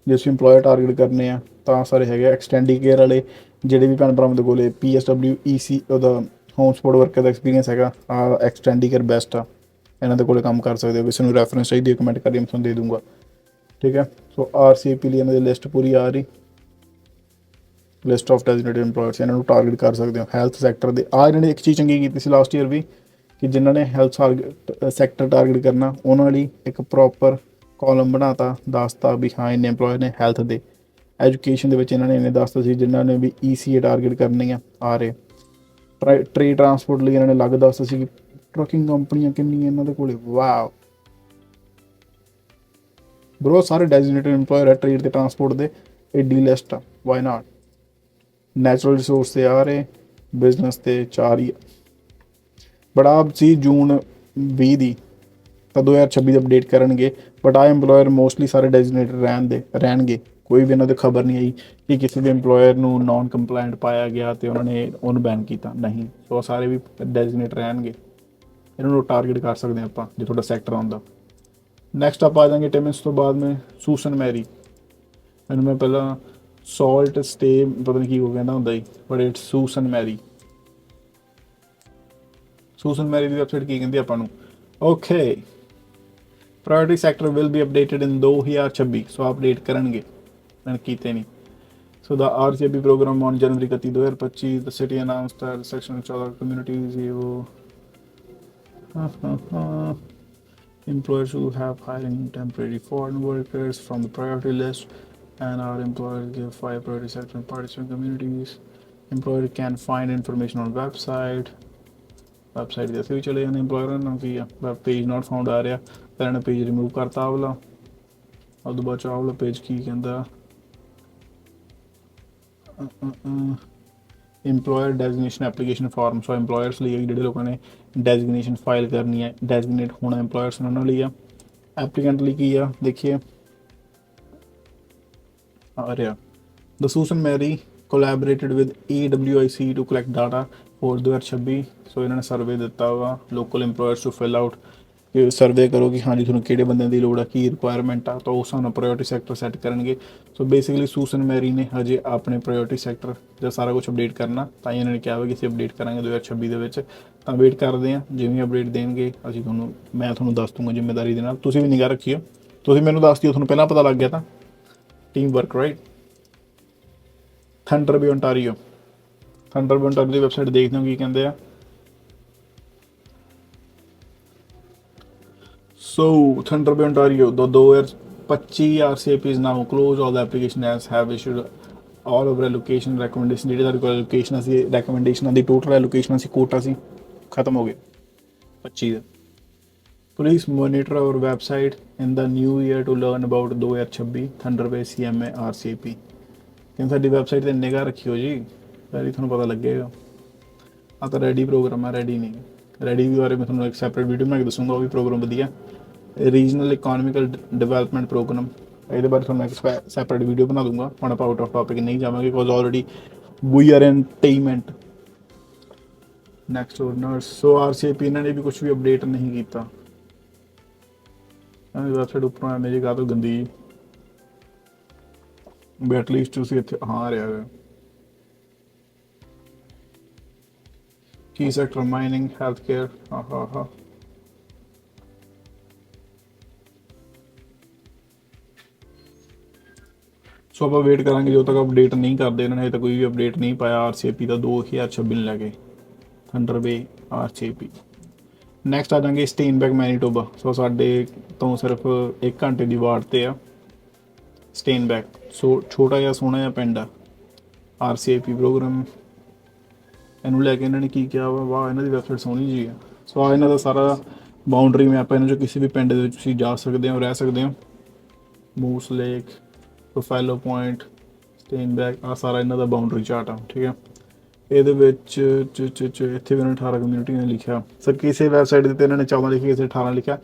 ਜੇ ਅਸੀਂ EMPLOYER ਟਾਰਗੇਟ ਕਰਨੇ ਆ ਤਾਂ ਸਾਰੇ ਹੈਗੇ ਐਕਸਟੈਂਡੀਕੇਅਰ ਵਾਲੇ, ਜਿਹੜੇ ਵੀ ਭੈਣ ਭਰਾਵਾਂ ਦੇ ਕੋਲ PSW EC ਉਹਦਾ ਹੋਮ ਸਪੋਰਟ ਵਰਕਰ ਦਾ ਐਕਸਪੀਰੀਅੰਸ ਹੈਗਾ, ਆ ਐਕਸਟੈਂਡੀਕੇਅਰ ਬੈਸਟ ਆ, ਇਹਨਾਂ ਦੇ ਕੋਲ ਕੰਮ ਕਰ ਸਕਦੇ ਹੋ। ਕਿਸੇ ਨੂੰ ਰੈਫਰੈਂਸ ਚਾਹੀਦੀ ਹੈ ਕਮੈਂਟ ਕਰੀਏ, ਮੈਂ ਤੁਹਾਨੂੰ ਦੇ ਦੂੰਗਾ, ਠੀਕ ਹੈ। ਸੋ RCAP ਲਈ ਇਹਨਾਂ ਦੀ ਲਿਸਟ ਪੂਰੀ ਆ ਰਹੀ, ਲਿਸਟ ਆਫ ਡੈਜ਼ਿਗਨੇਟਡ EMPLOYERS, ਇਹਨਾਂ ਨੂੰ ਟਾਰਗੇਟ ਕਰ ਸਕਦੇ ਹੋ। ਹੈਲਥ ਸੈਕਟਰ ਦੇ ਆ ਇਹਨਾਂ ਨੇ ਇੱਕ ਚੀਜ਼ ਚੰਗੀ ਕੀਤੀ ਸੀ ਲਾਸਟ ਈਅਰ ਵੀ, ਕਿ ਜਿਨ੍ਹਾਂ ਨੇ ਹੈਲਥ ਸੈਕਟਰ ਟਾਰਗੇਟ ਕਰਨਾ ਉਹਨਾਂ ਲਈ ਇੱਕ ਪ੍ਰੋਪਰ ਕਾਲਮ ਬਣਾਤਾ, ਦੱਸਤਾ ਵੀ ਹਾਂ ਇੰਨੇ EMPLOYER ਨੇ ਹੈਲਥ ਦੇ। ਐਜੂਕੇਸ਼ਨ ਦੇ ਵਿੱਚ ਇਹਨਾਂ ਨੇ ਇੰਨੇ ਦੱਸਤਾ ਸੀ ਜਿਨ੍ਹਾਂ ਨੇ ਵੀ ECA ਟਾਰਗੇਟ ਕਰਨੀ ਆ ਰਹੇ। ਟ੍ਰੇਡ ਟਰਾਂਸਪੋਰਟ ਲਈ ਇਹਨਾਂ ਨੇ ਅਲੱਗ ਦੱਸਤਾ ਸੀ ਕਿ ਟਰੱਕਿੰਗ ਕੰਪਨੀਆਂ ਕਿੰਨੀਆਂ ਇਹਨਾਂ ਦੇ ਕੋਲੇ। ਵਾਓ ਬਰੋ, ਸਾਰੇ ਡੈਜ਼ਿਗਨੇਟਡ EMPLOYER ਹੈ ਟ੍ਰੇਡ ਤੇ ਟਰਾਂਸਪੋਰਟ ਦੇ, ਏਡੀ ਲਿਸਟ ਆ, ਵਾਈ ਨਾਟ। ਨੈਚੁਰਲ ਰਿਸੋਰਸ ਤੇ ਆ ਰਹੇ, ਬਿਜ਼ਨਸ ਤੇ 4 ਹੀ, ਬਟ ਆਪ ਸੀ ਜੂਨ 20 ਦੀ, ਤਾਂ 2026 ਦੀ ਅਪਡੇਟ ਕਰਨਗੇ। ਬਟ ਆ EMPLOYER ਮੋਸਟਲੀ ਸਾਰੇ ਡੈਜ਼ਿਗਨੇਟਡ ਰਹਿਣਗੇ। ਕੋਈ ਵੀ ਇਹਨਾਂ ਦੀ ਖਬਰ ਨਹੀਂ ਆਈ ਕਿ ਕਿਸੇ ਵੀ EMPLOYER ਨੂੰ ਨਾਨ ਕੰਪਲਾਇੰਟ ਪਾਇਆ ਗਿਆ ਤੇ ਉਹਨਾਂ ਨੇ ਉਹਨੂੰ ਬੈਨ ਕੀਤਾ, ਨਹੀਂ। ਸੋ ਸਾਰੇ ਵੀ ਡੈਜ਼ਿਗਨੇਟ ਰਹਿਣਗੇ, ਇਹਨਾਂ ਨੂੰ ਟਾਰਗੇਟ ਕਰ ਸਕਦੇ ਹਾਂ ਆਪਾਂ ਜੇ ਤੁਹਾਡਾ ਸੈਕਟਰ ਆਉਂਦਾ। ਨੈਕਸਟ ਆਪਾਂ ਆ ਜਾਵਾਂਗੇ ਟਿਮਿੰਸ ਤੋਂ ਬਾਅਦ ਮੈਂ ਸੂਸਨ ਮੈਰੀ। ਇਹਨੂੰ ਮੈਂ ਪਹਿਲਾਂ ਸੌਲਟ ਸਟੇ ਪਤਾ ਨਹੀਂ ਕੀ ਹੋ ਕਹਿੰਦਾ ਹੁੰਦਾ ਜੀ, ਬਟ ਇਟਸ ਸੂਸਨ ਮੈਰੀ। ਸੂਸਨ ਮੈਰੀ ਦੀ ਵੈਬਸਾਈਟ ਕੀ ਕਹਿੰਦੀ ਆਪਾਂ ਨੂੰ, okay, priority sector will be updated in 2026। So update ਕਰਨਗੇ, ਮੈਂ ਕੀਤੇ ਨਹੀਂ। So the RCAP program on January 31, 2025 the city announce that section 14 communities ਇਹ ਉਹ employers who have hiring temporary foreign workers from the priority list and our employers give 5 priority sector and participant communities. Employer can find information on website ਦੇ ਅਸੀਂ ਵੀ ਚਲੇ ਜਾਂਦੇ। EMPLOYER ਨਾਮ ਕੀ ਆ, page ਨਾਟ found ਆ ਰਿਹਾ, ਤਾਂ ਇਹਨਾਂ ਨੇ ਪੇਜ ਰਿਮੂਵ ਕਰਤਾ ਵਾਲਾ। ਉਹ ਤੋਂ ਬਾਅਦ ਚ ਵਾਲਾ ਪੇਜ ਕੀ ਕਹਿੰਦਾ, EMPLOYER ਡੈਜ਼ਿਗਨੇਸ਼ਨ ਐਪਲੀਕੇਸ਼ਨ ਫਾਰਮ। ਸੋ EMPLOYERS ਲਈ ਜਿਹੜੇ ਲੋਕਾਂ ਨੇ ਡੈਜ਼ਿਗਨੇਸ਼ਨ ਫਾਈਲ ਕਰਨੀ ਹੈ, ਡੈਜ਼ਿਗਨੇਟ ਹੋਣਾ EMPLOYERS ਉਹਨਾਂ ਲਈ ਆ। ਐਪਲੀਕੈਂਟ ਲਈ ਕੀ ਆ ਦੇਖੀਏ, ਆ ਰਿਹਾ the Susan Marie collaborated with AWIC to collect data for 2026। So ਇਹਨਾਂ ਨੇ ਸਰਵੇ ਦਿੱਤਾ ਵਾ local EMPLOYERS to fill out, ਕਿ ਸਰਵੇ ਕਰੋ ਕਿ ਹਾਂਜੀ ਤੁਹਾਨੂੰ ਕਿਹੜੇ ਬੰਦਿਆਂ ਦੀ ਲੋੜ ਆ, ਕੀ ਰਿਕੁਆਇਰਮੈਂਟ ਆ, ਤਾਂ ਉਸ ਹਿਸਾਬ ਨਾਲ ਪ੍ਰਾਇੋਰਟੀ ਸੈਕਟਰ ਸੈੱਟ ਕਰਨਗੇ। ਸੋ ਬੇਸਿਕਲੀ ਸੂਸਨ ਮੈਰੀ ਨੇ ਹਜੇ ਆਪਣੇ ਪ੍ਰਾਇੋਰਟੀ ਸੈਕਟਰ ਦਾ ਸਾਰਾ ਕੁਝ ਅਪਡੇਟ ਕਰਨਾ, ਤਾਂ ਹੀ ਇਹਨਾਂ ਨੇ ਕਿਹਾ ਵਾ ਕਿ ਅਸੀਂ ਅਪਡੇਟ ਕਰਾਂਗੇ 2026 ਦੇ ਵਿੱਚ। ਤਾਂ ਵੇਟ ਕਰਦੇ ਹਾਂ, ਜਿਵੇਂ ਅਪਡੇਟ ਦੇਣਗੇ ਅਸੀਂ ਮੈਂ ਤੁਹਾਨੂੰ ਦੱਸ ਦੂੰਗਾ ਜ਼ਿੰਮੇਵਾਰੀ ਦੇ ਨਾਲ। ਤੁਸੀਂ ਵੀ ਨਿਗਾਹ ਰੱਖਿਓ, ਤੁਸੀਂ ਮੈਨੂੰ ਦੱਸ ਦਿਓ, ਤੁਹਾਨੂੰ ਪਹਿਲਾਂ ਪਤਾ ਲੱਗ ਗਿਆ ਤਾਂ ਟੀਮ ਵਰਕ ਰਾਈਟ। ਥੰਡਰਬੇ ਓਨਟਾਰੀਓ ਦੀ ਵੈਬਸਾਈਟ ਦੇਖਦੇ ਹੋ ਕੀ ਕਹਿੰਦੇ ਆ। So, Thunderbird Ontario, the 2025 RCAP is now closed. All the application have issued all of allocation recommendation। ਜਿਹੜੇ ਸਾਡੇ ਕੋਲ ਐਲੋਕੇਸ਼ਨ ਸੀ, ਰੈਕਮੈਂਡੇਸ਼ਨਾਂ ਦੀ ਟੋਟਲ ਐਲੋਕੇਸ਼ਨ ਸੀ, ਕੋਟਾ ਸੀ, ਖਤਮ ਹੋ ਗਏ 25 ਦਾ। Please monitor our website in the new year to learn about 2026 Thunderbird CMA RCAP। ਕਹਿੰਦੇ ਸਾਡੀ website 'ਤੇ ਨਿਗਾਹ ਰੱਖਿਓ ਜੀ, ਪਹਿਲੀ ਤੁਹਾਨੂੰ ਪਤਾ ਲੱਗੇਗਾ। ਆ ਤਾਂ ਰੈਡੀ ਪ੍ਰੋਗਰਾਮ ਆ, ਰੈਡੀ ਨਹੀਂ ਰੈਡੀ ਵੀ ਬਾਰੇ ਮੈਂ ਤੁਹਾਨੂੰ ਇੱਕ ਸੈਪਰੇਟ ਵੀਡੀਓ ਬਣਾ ਕੇ ਦੱਸੂੰਗਾ, ਉਹ ਵੀ ਪ੍ਰੋਗਰਾਮ ਵਧੀਆ। ਰੀਜਨਲ ਇਕਨੋਮਿਕਲ ਡਿਵੈਲਪਮੈਂਟ ਪ੍ਰੋਗਰਾਮ, ਇਹਦੇ ਬਾਰੇ ਤੁਹਾਨੂੰ ਇੱਕ ਸੈਪਰੇਟ ਵੀਡੀਓ ਬਣਾ ਦੂੰਗਾ। ਹੁਣ ਆਪਾਂ ਆਊਟ ਆਫ ਟੋਪਿਕ ਨਹੀਂ ਜਾਵਾਂਗੇ, because already we are entertainment. Next nurse. So RCAP ਇਹਨਾਂ ਨੇ ਵੀ ਕੁਛ ਵੀ ਅਪਡੇਟ ਨਹੀਂ ਕੀਤਾ। ਇਹਨਾਂ ਦੀ ਵੈਬਸਾਈਟ ਉੱਪਰੋਂ ਮੇਰੀ ਕਾਹ ਤੋਂ ਗੰਦੀ ਵੀ, ਐਟਲੀਸਟ ਤੁਸੀਂ ਇੱਥੇ ਹਾਂ ਰਿਹਾ ਕੀ ਸੈਕਟਰ ਮਾਈਨਿੰਗ ਹੈਲਥ ਕੇਅਰ। ਸੋ ਆਪਾਂ ਵੇਟ ਕਰਾਂਗੇ ਜਦੋਂ ਤੱਕ ਅਪਡੇਟ ਨਹੀਂ ਕਰਦੇ ਇਹਨਾਂ ਨੇ। ਤਾਂ ਕੋਈ ਵੀ ਅਪਡੇਟ ਨਹੀਂ ਪਾਇਆ RCAP ਦਾ 2026 ਨੂੰ ਲੈ ਕੇ, ਥੰਡਰਬੇ RCAP। ਨੈਕਸਟ ਆ ਜਾਂਗੇ ਸਟੇਨਬੈਕ ਮੈਨੀਟੋਬਾ। ਸੋ ਸਾਡੇ ਤੋਂ ਸਿਰਫ 1 ਘੰਟੇ ਦੀ ਵਾਟ 'ਤੇ ਆ ਸਟੇਨਬੈਕ। ਸੋ ਛੋਟਾ ਜਿਹਾ ਸੋਹਣਾ ਜਿਹਾ ਪਿੰਡ ਆ। RCAP ਪ੍ਰੋਗਰਾਮ ਇਹਨੂੰ ਲੈ ਕੇ ਇਹਨਾਂ ਨੇ ਕੀ ਕਿਹਾ ਵਾ, ਵਾਹ ਇਹਨਾਂ ਦੀ ਵੈਬਸਾਈਟ ਸੋਹਣੀ ਜੀ ਆ। ਸੋ ਆ ਇਹਨਾਂ ਦਾ ਸਾਰਾ ਬਾਊਂਡਰੀ ਮੈਪ ਆ, ਇਹਨਾਂ 'ਚੋਂ ਕਿਸੇ ਵੀ ਪਿੰਡ ਦੇ ਵਿੱਚ ਤੁਸੀਂ ਜਾ ਸਕਦੇ ਹੋ, ਰਹਿ ਸਕਦੇ ਹੋ। ਮੂਸ ਲੇਕ, ਪ੍ਰੋਫਾਈਲੋ ਪੁਆਇੰਟ, ਸਟੇਨਬੈਕ, ਆ ਸਾਰਾ ਇਹਨਾਂ ਦਾ ਬਾਊਂਡਰੀ ਚਾਰਟ ਆ, ਠੀਕ ਆ। ਇਹਦੇ ਵਿੱਚ ਇੱਥੇ ਵੀ ਇਹਨਾਂ ਨੇ 18 ਕਮਿਊਨਿਟੀ ਨੇ ਲਿਖਿਆ। ਸਰ ਕਿਸੇ ਵੈਬਸਾਈਟ ਦੇ 'ਤੇ ਇਹਨਾਂ ਨੇ 14 ਲਿਖਿਆ, ਕਿਸੇ 18 ਲਿਖਿਆ,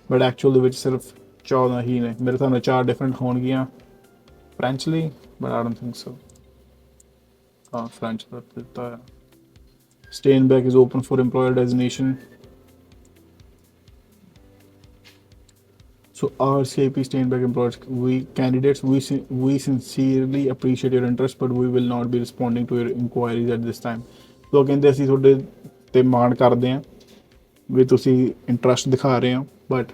ਬਟ ਐਕਚੁਅਲ ਦੇ ਵਿੱਚ ਸਿਰਫ 14 ਹੀ ਨੇ। ਮੇਰੇ ਹਿਸਾਬ ਨਾਲ 4 ਡਿਫਰੈਂਟ ਹੋਣਗੀਆਂ, Frenchly, but I don't think so. French ਦਾ ਦਿੱਤਾ ਹੈ। Steinbeck is open for employer designation. So RCIP Steinbeck employers, we candidates, we sincerely appreciate your interest, but we will not be responding to your inquiries at this time. So ਕਹਿੰਦੇ ਅਸੀਂ ਤੁਹਾਡੇ ਤੇ ਮਾਣ ਕਰਦੇ ਹਾਂ ਵੀ ਤੁਸੀਂ ਇੰਟਰਸਟ ਦਿਖਾ ਰਹੇ ਹੋ, ਬਟ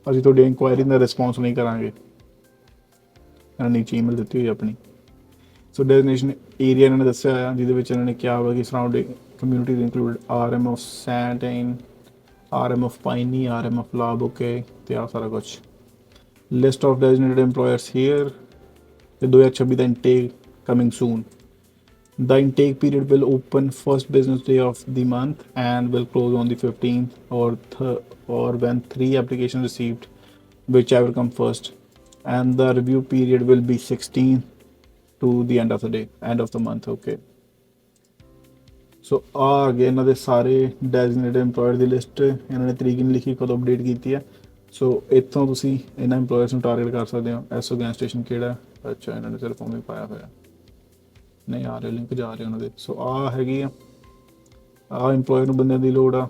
ਅਸੀਂ ਤੁਹਾਡੀ ਇਨਕੁਆਇਰੀ ਦਾ ਰਿਸਪੌਂਸ ਨਹੀਂ ਕਰਾਂਗੇ। ਇਹਨਾਂ ਨੇ ਨੀਚੇ ਈਮੇਲ ਦਿੱਤੀ ਹੋਈ ਆਪਣੀ। ਸੋ ਡੈਜ਼ਿਗਨੇਸ਼ਨ ਏਰੀਆ ਇਹਨਾਂ ਨੇ ਦੱਸਿਆ ਹੋਇਆ, ਜਿਹਦੇ ਵਿੱਚ ਇਹਨਾਂ ਨੇ ਕਿਹਾ ਹੋਇਆ ਕਿ surrounding communities include RM of Sandine, RM of Piney, RM of La Bouquet ਤੇ ਆ ਸਾਰਾ ਕੁਛ। List of designated employers here. The 2026 the intake coming soon. The intake period will open first business day of the month and will close on the 15th or when 3 applications received, whichever come first. And the review period will be 16th to the end of the day, end of the month. Okay. So ਆ ਗਏ ਇਹਨਾਂ ਦੇ ਸਾਰੇ ਡੈਜ਼ਿਗਨੇਟਡ EMPLOYER ਦੀ list. ਇਹਨਾਂ ਨੇ ਤਰੀਕ ਨਹੀਂ ਲਿਖੀ, ਕਦੋਂ ਅਪਡੇਟ ਕੀਤੀ ਹੈ। ਸੋ ਇੱਥੋਂ ਤੁਸੀਂ ਇਹਨਾਂ EMPLOYERS ਨੂੰ ਟਾਰਗੇਟ ਕਰ ਸਕਦੇ ਹੋ। ਐਸਓ ਗੈਸ ਸਟੇਸ਼ਨ ਕਿਹੜਾ? ਅੱਛਾ, ਇਹਨਾਂ ਨੇ ਸਿਰਫ ਉਵੇਂ ਪਾਇਆ ਹੋਇਆ, ਨਹੀਂ ਆ ਰਹੇ ਲਿੰਕ ਜਾ ਰਹੇ ਉਹਨਾਂ ਦੇ। ਸੋ ਆਹ ਹੈਗੀ ਆ EMPLOYER ਨੂੰ ਬੰਦਿਆਂ ਦੀ ਲੋੜ ਆ।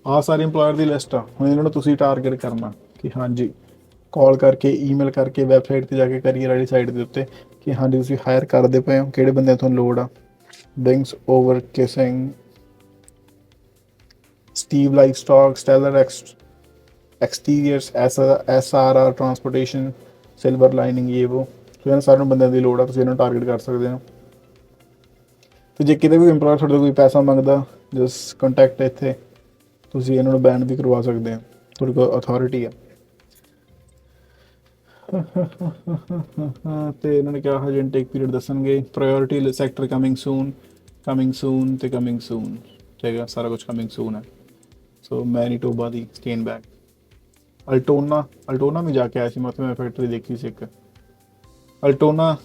ਆਹ ਸਾਰੇ EMPLOYER ਦੀ ਲਿਸਟ ਆ। ਹੁਣ ਇਹਨਾਂ ਨੂੰ ਤੁਸੀਂ ਟਾਰਗੇਟ ਕਰਨਾ ਕਿ ਹਾਂਜੀ, ਕਾਲ ਕਰਕੇ, ਈਮੇਲ ਕਰਕੇ, ਵੈਬਸਾਈਟ 'ਤੇ ਜਾ ਕੇ ਕਰੀਅਰ ਵਾਲੀ ਸਾਈਟ ਦੇ ਉੱਤੇ ਕਿ ਹਾਂਜੀ ਤੁਸੀਂ ਹਾਇਰ ਕਰਦੇ ਪਏ ਹੋ, ਕਿਹੜੇ ਬੰਦਿਆਂ ਤੁਹਾਨੂੰ ਲੋੜ ਆ। Wings over kissing, Steve Livestock, Stellar Exteriors, SRR Transportation, Silver Lining, ये वो। ਸੋ ਇਹਨਾਂ ਸਾਰਿਆਂ ਬੰਦਿਆਂ ਦੀ ਲੋੜ ਆ, ਤੁਸੀਂ ਇਹਨਾਂ ਨੂੰ ਟਾਰਗੇਟ ਕਰ ਸਕਦੇ ਹੋ। ਤੇ ਜੇ ਕਿਤੇ ਵੀ EMPLOYER ਤੁਹਾਡੇ ਕੋਈ ਪੈਸਾ ਮੰਗਦਾ, ਜਸਟ ਕੰਟੈਕਟ ਇੱਥੇ, ਤੁਸੀਂ ਇਹਨਾਂ ਨੂੰ ਬੈਨ ਵੀ ਕਰਵਾ ਸਕਦੇ ਹੋ, ਤੁਹਾਡੇ ਕੋਲ ਅਥਾਰਟੀ ਆ। ਤੇ ਇਹਨਾਂ ਨੇ ਕਿਹਾ ਹਜੇ ਇਨਟੇਕ ਪੀਰੀਅਡ ਦੱਸਣਗੇ। ਪ੍ਰਾਇੋਰਟੀ ਸੈਕਟਰ ਕਮਿੰਗ ਸੂਨ ਤੇ ਕਮਿੰਗ ਸੂਨ, ਠੀਕ ਹੈ, ਸਾਰਾ ਕੁਝ ਕਮਿੰਗ ਸੂਨ ਹੈ। ਸੋ ਮੈਨੀਟੋਬਾ ਦੀ ਸਟੇਨਬੈਕ, ਅਲਟੋਨਾ ਵੀ ਜਾ ਕੇ ਆਇਆ ਸੀ ਮੈਂ, ਉੱਥੇ ਮੈਂ ਫੈਕਟਰੀ ਦੇਖੀ ਸੀ ਇੱਕ ਅਲਟੋਨਾ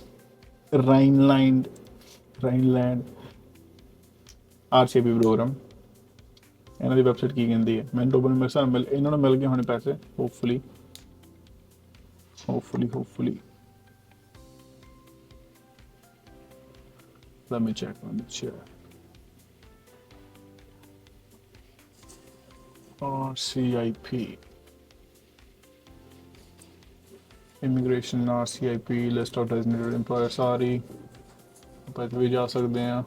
ਰਾਈਨਲੈਂਡ RCIP ਪ੍ਰੋਗਰਾਮ। ਇਹਨਾਂ ਦੀ ਵੈਬਸਾਈਟ ਕੀ ਕਹਿੰਦੀ ਹੈ? ਮੈਨੀਟੋਬਾ ਨੂੰ ਮੇਰੇ ਹਿਸਾਬ ਇਹਨਾਂ ਨੂੰ ਮਿਲ ਗਏ ਹੋਣੇ ਪੈਸੇ, hopefully. Let me check. RCIP immigration, RCIP list of designated employers। ਸਾਰੀ ਆਪਾਂ ਇੱਥੇ ਵੀ ਜਾ ਸਕਦੇ ਹਾਂ।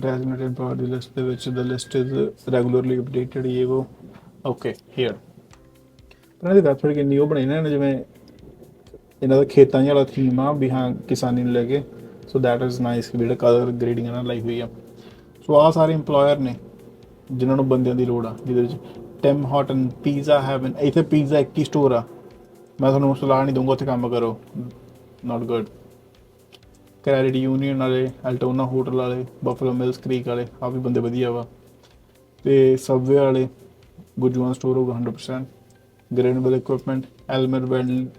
designated employer ਦੀ ਲਿਸਟ ਦੇ ਵਿੱਚ the list is regularly updated, ਇਹ ਉਹ। ਓਕੇ, ਹੇਅਰ ਪਰ ਇਹਨਾਂ ਦੀ ਵੈਬਸਾਈਟ ਕਿੰਨੀ ਉਹ ਬਣਾਈ ਨਾ ਇਹਨਾਂ, ਜਿਵੇਂ ਇਹਨਾਂ ਦਾ ਖੇਤਾਂ ਵਾਲਾ ਥੀਮ ਆ ਵੀ ਹਾਂ ਕਿਸਾਨੀ ਨੂੰ ਲੈ ਕੇ। ਸੋ ਦੈਟ ਇਜ਼ ਨਾਈਸ, ਜਿਹੜਾ ਕਲਰ ਗ੍ਰੇਡਿੰਗ ਇਹਨਾਂ ਲਾਈ ਹੋਈ ਆ। ਸੋ ਆਹ ਸਾਰੇ EMPLOYER ਨੇ ਜਿਨ੍ਹਾਂ ਨੂੰ ਬੰਦਿਆਂ ਦੀ ਲੋੜ ਆ, ਜਿਹਦੇ ਵਿੱਚ ਟਿਮ ਹਾਰਟਨ, ਪੀਜ਼ਾ ਹੈਵਨ, ਇੱਥੇ ਪੀਜ਼ਾ ਇੱਕ ਹੀ ਸਟੋਰ ਆ। ਮੈਂ ਤੁਹਾਨੂੰ ਸਲਾਹ ਨਹੀਂ ਦਊਂਗਾ ਉੱਥੇ ਕੰਮ ਕਰੋ, ਨਾਟ ਗੁੱਡ। ਕ੍ਰੈਡਿਟ ਯੂਨੀਅਨ ਵਾਲੇ, ਅਲਟੋਨਾ ਹੋਟਲ ਵਾਲੇ, ਬਫਲੋ ਮਿਲਸ ਕ੍ਰੀਕ ਵਾਲੇ, ਆਹ ਵੀ ਬੰਦੇ ਵਧੀਆ ਵਾ। ਤੇ ਸਬਵੇ ਵਾਲੇ, ਗੁਜੂਆਨ ਸਟੋਰ ਹੋਊਗਾ 100%। ਗ੍ਰੇਨਵਲ ਇਕੁਇਪਮੈਂਟ, ਐਲਮਰ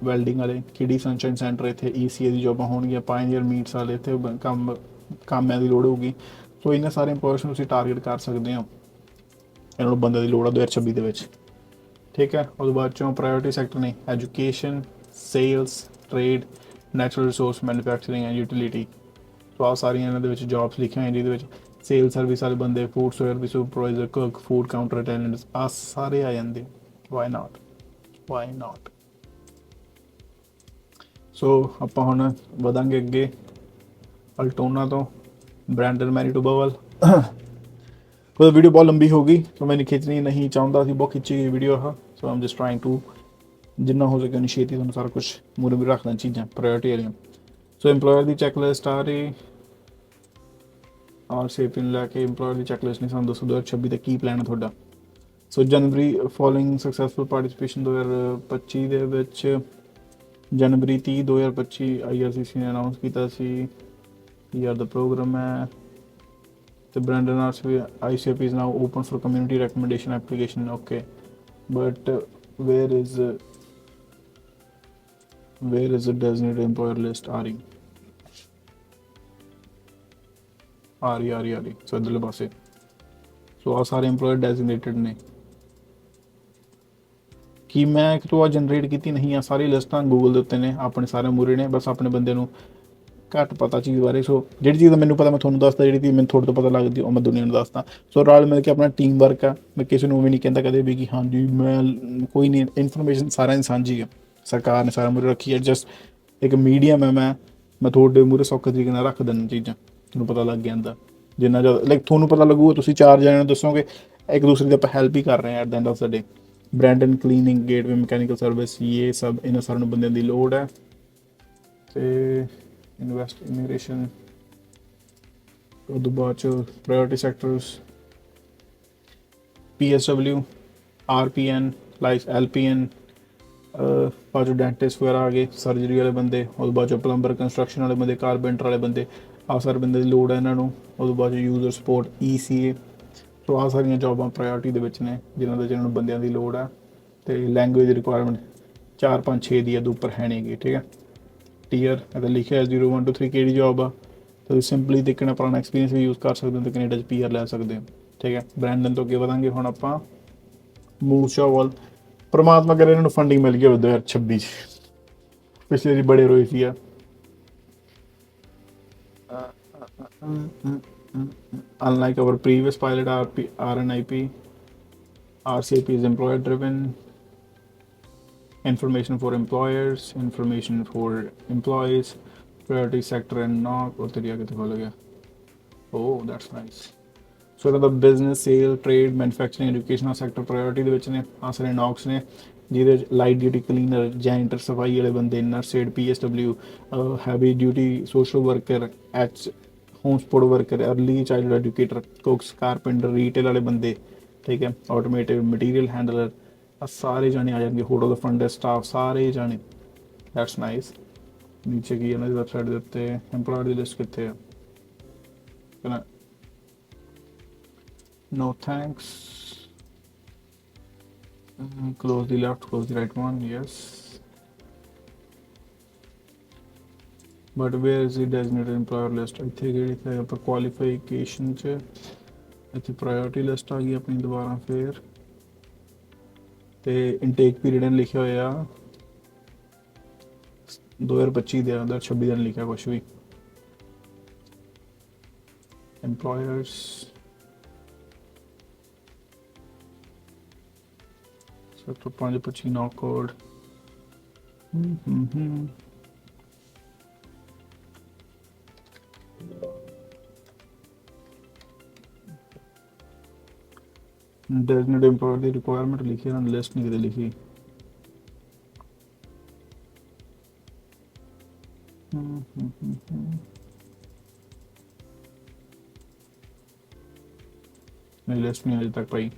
ਵੈਲਡਿੰਗ ਵਾਲੇ, ਕਿਡੀ ਸਨਸ਼ਾਈਨ ਸੈਂਟਰ, ਇੱਥੇ ECA ਦੀ ਜੋਬਾਂ ਹੋਣਗੀਆਂ। ਪਾਇਨੀਅਰ ਮੀਟਸ ਵਾਲੇ, ਇੱਥੇ ਕਾਮਿਆਂ ਦੀ ਲੋੜ ਹੋਊਗੀ। ਸੋ ਇਹਨਾਂ ਸਾਰੇ EMPLOYERS ਨੂੰ ਤੁਸੀਂ ਟਾਰਗੇਟ ਕਰ ਸਕਦੇ ਹੋ। ਇਹਨਾਂ ਨੂੰ ਬੰਦੇ ਦੀ ਲੋੜ ਆ 2026 ਦੇ ਵਿੱਚ, ਠੀਕ ਹੈ। ਉਹਦੇ ਬਾਅਦ ਚੋਂ ਪ੍ਰਾਇੋਰਟੀ ਸੈਕਟਰ ਨੇ education, sales, trade, natural resource, manufacturing and utility. So ਆਹ ਸਾਰੀਆਂ ਇਹਨਾਂ ਦੇ ਵਿੱਚ ਜੋਬਸ ਲਿਖੀਆਂ ਹੋਈਆਂ, ਜਿਹਦੇ ਵਿੱਚ ਸੇਲ ਸਰਵਿਸ ਵਾਲੇ ਬੰਦੇ, food service supervisor, cook, food counter attendants, ਆਹ ਸਾਰੇ ਆ ਜਾਂਦੇ। Why not. ਸੋ ਆਪਾਂ ਹੁਣ ਵਧਾਂਗੇ ਅੱਗੇ ਅਲਟੋਨਾ ਤੋਂ ਬ੍ਰੈਂਡਨ ਮੈਨੀਟੋਬਾ ਵੱਲ। ਕੋਈ ਵੀਡੀਓ ਬਹੁਤ ਲੰਬੀ ਹੋ ਗਈ, ਸੋ ਮੈਨੂੰ ਖਿੱਚਣੀ ਨਹੀਂ ਚਾਹੁੰਦਾ ਸੀ, ਬਹੁਤ ਖਿੱਚੀ ਗਈ ਵੀਡੀਓ ਆਹ। ਸੋ ਆਮ ਜਸਟ ਟਰਾਈਂਗ ਟੂ ਜਿੰਨਾ ਹੋ ਸਕੇ ਉਨੀ ਛੇਤੀ ਤੁਹਾਨੂੰ ਸਾਰਾ ਕੁਛ ਮੂਰੇ ਵੀ ਰੱਖਦਾ ਚੀਜ਼ਾਂ ਪ੍ਰਾਇੋਰਟੀ ਵਾਲੀਆਂ। ਸੋ EMPLOYER ਦੀ ਚੈੱਕਲਿਸਟ ਆ ਰਹੀ, RCIP ਨੂੰ ਲੈ ਕੇ EMPLOYER ਦੀ ਚੈੱਕਲਿਸਟ ਨਹੀਂ। ਸਾਨੂੰ ਦੱਸੋ 2026 ਦਾ ਕੀ ਪਲਾਨ ਹੈ ਤੁਹਾਡਾ। ਸੋ ਜਨਵਰੀ ਫੋਲੋਇੰਗ ਸਕਸੈਸਫੁਲ ਪਾਰਟੀਸਪੇਸ਼ਨ 2025 ਦੇ ਵਿੱਚ, ਜਨਵਰੀ 30 2025 IRCC ਨੇ ਅਨਾਊਂਸ ਕੀਤਾ ਸੀ ਯਾਰ ਦਾ ਪ੍ਰੋਗਰਾਮ ਹੈ। ਤੇ Brandon ICIP is now open for community recommendation application. Okay, but where is the designated employer list? ਆ ਰਹੀ ਸੋ ਇੱਧਰਲੇ ਪਾਸੇ ਸੋ ਆ ਸਾਰੇ EMPLOYER ਡੈਜ਼ਿਗਨੇਟਡ ਨੇ। ਕਿ ਮੈਂ ਇੱਕ ਤੋਂ ਆ ਜਨਰੇਟ ਕੀਤੀ ਨਹੀਂ ਆ, ਸਾਰੀ ਲਿਸਟਾਂ ਗੂਗਲ ਦੇ ਉੱਤੇ ਨੇ, ਆਪਣੇ ਸਾਰੇ ਮੂਰੇ ਨੇ, ਬਸ ਆਪਣੇ ਬੰਦੇ ਨੂੰ ਘੱਟ ਪਤਾ ਚੀਜ਼ ਬਾਰੇ। ਸੋ ਜਿਹੜੀ ਚੀਜ਼ ਦਾ ਮੈਨੂੰ ਪਤਾ ਮੈਂ ਤੁਹਾਨੂੰ ਦੱਸਦਾ, ਜਿਹੜੀ ਚੀਜ਼ ਮੈਨੂੰ ਥੋੜ੍ਹੇ ਤੋਂ ਪਤਾ ਲੱਗਦੀ ਉਹ ਮੈਂ ਦੁਨੀਆ ਨੂੰ ਦੱਸਦਾ। ਸੋ ਰਲ ਮਿਲ ਕੇ ਆਪਣਾ ਟੀਮ ਵਰਕ ਆ। ਮੈਂ ਕਿਸੇ ਨੂੰ ਵੀ ਨਹੀਂ ਕਹਿੰਦਾ ਕਦੇ ਵੀ ਕਿ ਹਾਂਜੀ ਮੈਂ ਕੋਈ ਨਹੀਂ, ਇਨਫੋਰਮੇਸ਼ਨ ਸਾਰਿਆਂ ਦੀ ਸਾਂਝੀ ਆ, ਸਰਕਾਰ ਨੇ ਸਾਰਿਆਂ ਮੂਹਰੇ ਰੱਖੀ ਹੈ। ਜਸਟ ਇੱਕ ਮੀਡੀਅਮ ਹੈ, ਮੈਂ ਤੁਹਾਡੇ ਮੂਹਰੇ ਸੌਖੇ ਤਰੀਕੇ ਨਾਲ ਰੱਖ ਦਿੰਦਾ ਚੀਜ਼ਾਂ, ਤੁਹਾਨੂੰ ਪਤਾ ਲੱਗ ਜਾਂਦਾ। ਜਿੰਨਾ ਜ਼ਿਆਦਾ ਲਾਈਕ ਤੁਹਾਨੂੰ ਪਤਾ ਲੱਗੂਗਾ, ਤੁਸੀਂ 4 ਜਣਿਆਂ ਨੂੰ ਦੱਸੋਗੇ, ਇੱਕ ਦੂਸਰੇ ਦੀ ਆਪਾਂ ਹੈਲਪ ਹੀ ਕਰ ਰਹੇ ਹਾਂ at the end of the day. Brandon cleaning, gateway mechanical service, ਇਹ ਸਭ ਇਹਨਾਂ ਸਾਰਿਆਂ ਨੂੰ ਬੰਦਿਆਂ ਦੀ ਲੋੜ ਹੈ। ਅਤੇ ਇਨਵੈਸਟੀਗੇਸ਼ਨ ਉਦੋਂ ਬਾਅਦ 'ਚ priority sectors, PSW, RPN, like LPN, ਬਾਅਦ 'ਚੋਂ ਡੈਂਟਿਸਟ ਵਗੈਰਾ ਆ ਗਏ, ਸਰਜਰੀ ਵਾਲੇ ਬੰਦੇ, ਉਹਦੇ ਬਾਅਦ 'ਚੋਂ ਪਲੰਬਰ, ਕੰਸਟਰਕਸ਼ਨ ਵਾਲੇ ਬੰਦੇ, ਕਾਰਪੈਂਟਰ ਵਾਲੇ ਬੰਦੇ, ਆਹ ਸਾਰੇ ਬੰਦੇ ਦੀ ਲੋੜ ਹੈ ਇਹਨਾਂ ਨੂੰ। ਉਹਦੇ ਬਾਅਦ 'ਚ ਯੂਜ਼ਰ ਸਪੋਰਟ, ECA। ਸੋ ਆਹ ਸਾਰੀਆਂ ਜੋਬਾਂ ਪ੍ਰਾਇਓਰਟੀ ਦੇ ਵਿੱਚ ਨੇ ਜਿਹਨਾਂ ਨੂੰ ਬੰਦਿਆਂ ਦੀ ਲੋੜ ਹੈ। ਅਤੇ ਲੈਂਗੁਏਜ ਰਿਕੁਆਇਰਮੈਂਟ 4 5 6 ਦੀ ਇਹਦੇ ਉੱਪਰ ਹੈ ਨਹੀਂ ਗੀ, ਠੀਕ ਹੈ। ਟੀਅਰ ਅਗਰ ਲਿਖਿਆ 0 1 2 3 ਕਿਹੜੀ ਜੋਬ ਆ, ਤੁਸੀਂ ਸਿੰਪਲੀ ਦੇਖਣਾ ਆਪਣਾ ਐਕਸਪੀਰੀਅੰਸ ਵੀ ਯੂਜ਼ ਕਰ ਸਕਦੇ ਹੋ ਅਤੇ ਕੈਨੇਡਾ 'ਚ PR ਲੈ ਸਕਦੇ ਹੋ, ਠੀਕ ਹੈ। ਬ੍ਰੈਂਡਨ ਤੋਂ ਅੱਗੇ ਵਧਾਂਗੇ ਹੁਣ ਆਪਾਂ ਮੂਸ਼ਾ ਵੱਲ। ਪਰਮਾਤਮਾ ਕਰੇ ਇਹਨਾਂ ਨੂੰ ਫੰਡਿੰਗ ਮਿਲ ਗਈ ਹੋਵੇ 2026 'ਚ, ਪਿਛਲੇ ਵਾਰੀ ਬੜੇ ਰੋਏ ਸੀ ਆ। Unlike our previous pilot RNIP, RCIP is employer driven. Information for employers, information for employees, priority sector and NOC। और तेरी आगे तो खोल गया। Oh, that's nice. ਸੋ ਇਹਨਾਂ ਦਾ business, sale, trade, manufacturing, educational sector priority ਦੇ ਵਿੱਚ ਨੇ। ਆਹ ਸਾਰੇ ਨੌਕਸ ਨੇ ਜਿਹਦੇ 'ਚ ਲਾਈਟ ਡਿਊਟੀ ਕਲੀਨਰ, ਜੈਨੀਟਰ, ਸਫਾਈ ਵਾਲੇ ਬੰਦੇ, nurse aide, PSW, heavy duty social worker, home support worker, early child educator, cooks, carpenter, retail ਵਾਲੇ ਬੰਦੇ, ਠੀਕ ਹੈ। ਆਟੋਮੇਟਿਵ, ਮਟੀਰੀਅਲ ਹੈਂਡਲਰ, ਆ ਸਾਰੇ ਜਾਣੇ ਆ ਜਾਣਗੇ। ਹੋਟਲ ਦਾ ਫਰੰਟ ਡੈਸਕ ਸਟਾਫ, ਸਾਰੇ ਜਾਣੇ। That's nice. ਨੀਚੇ ਕੀ ਇਹਨਾਂ ਦੀ ਵੈਬਸਾਈਟ ਦੇ ਉੱਤੇ ਐਮਪਲੋਇਰ ਦੀ ਲਿਸਟ ਕਿੱਥੇ ਆ? No thanks. Close the left, close the right one. Yes. But where is the designated employer list? ਇੱਥੇ ਜਿਹੜੀ ਹੈ ਆਪਾਂ ਕੁਆਲੀਫਿਕੇਸ਼ਨ 'ਚ ਇੱਥੇ ਪ੍ਰਾਇੋਰਟੀ ਲਿਸਟ ਆ ਗਈ ਆਪਣੀ ਦੁਬਾਰਾ ਫੇਰ। ਤੇ ਇਨਟੇਕ ਪੀਰੀਅਡ ਨੇ ਲਿਖਿਆ ਹੋਇਆ 2025 ਦੇ, 2026 ਦਾ ਨਹੀਂ ਲਿਖਿਆ ਕੁਛ ਵੀ। Employers, ਸੈਕਟਰ 525 ਨੌ ਕੋਡ। ਡੈਜ਼ਿਗਨੇਟਡ EMPLOYER ਦੀ ਰਿਕੁਆਇਰਮੈਂਟ ਲਿਖੀ, ਇਹਨਾਂ ਨੇ ਲਿਸਟ ਨਹੀਂ ਕਿਤੇ ਲਿਖੀ। ਨਹੀਂ, ਲਿਸਟ ਨਹੀਂ ਅਜੇ ਤੱਕ ਪਾਈ।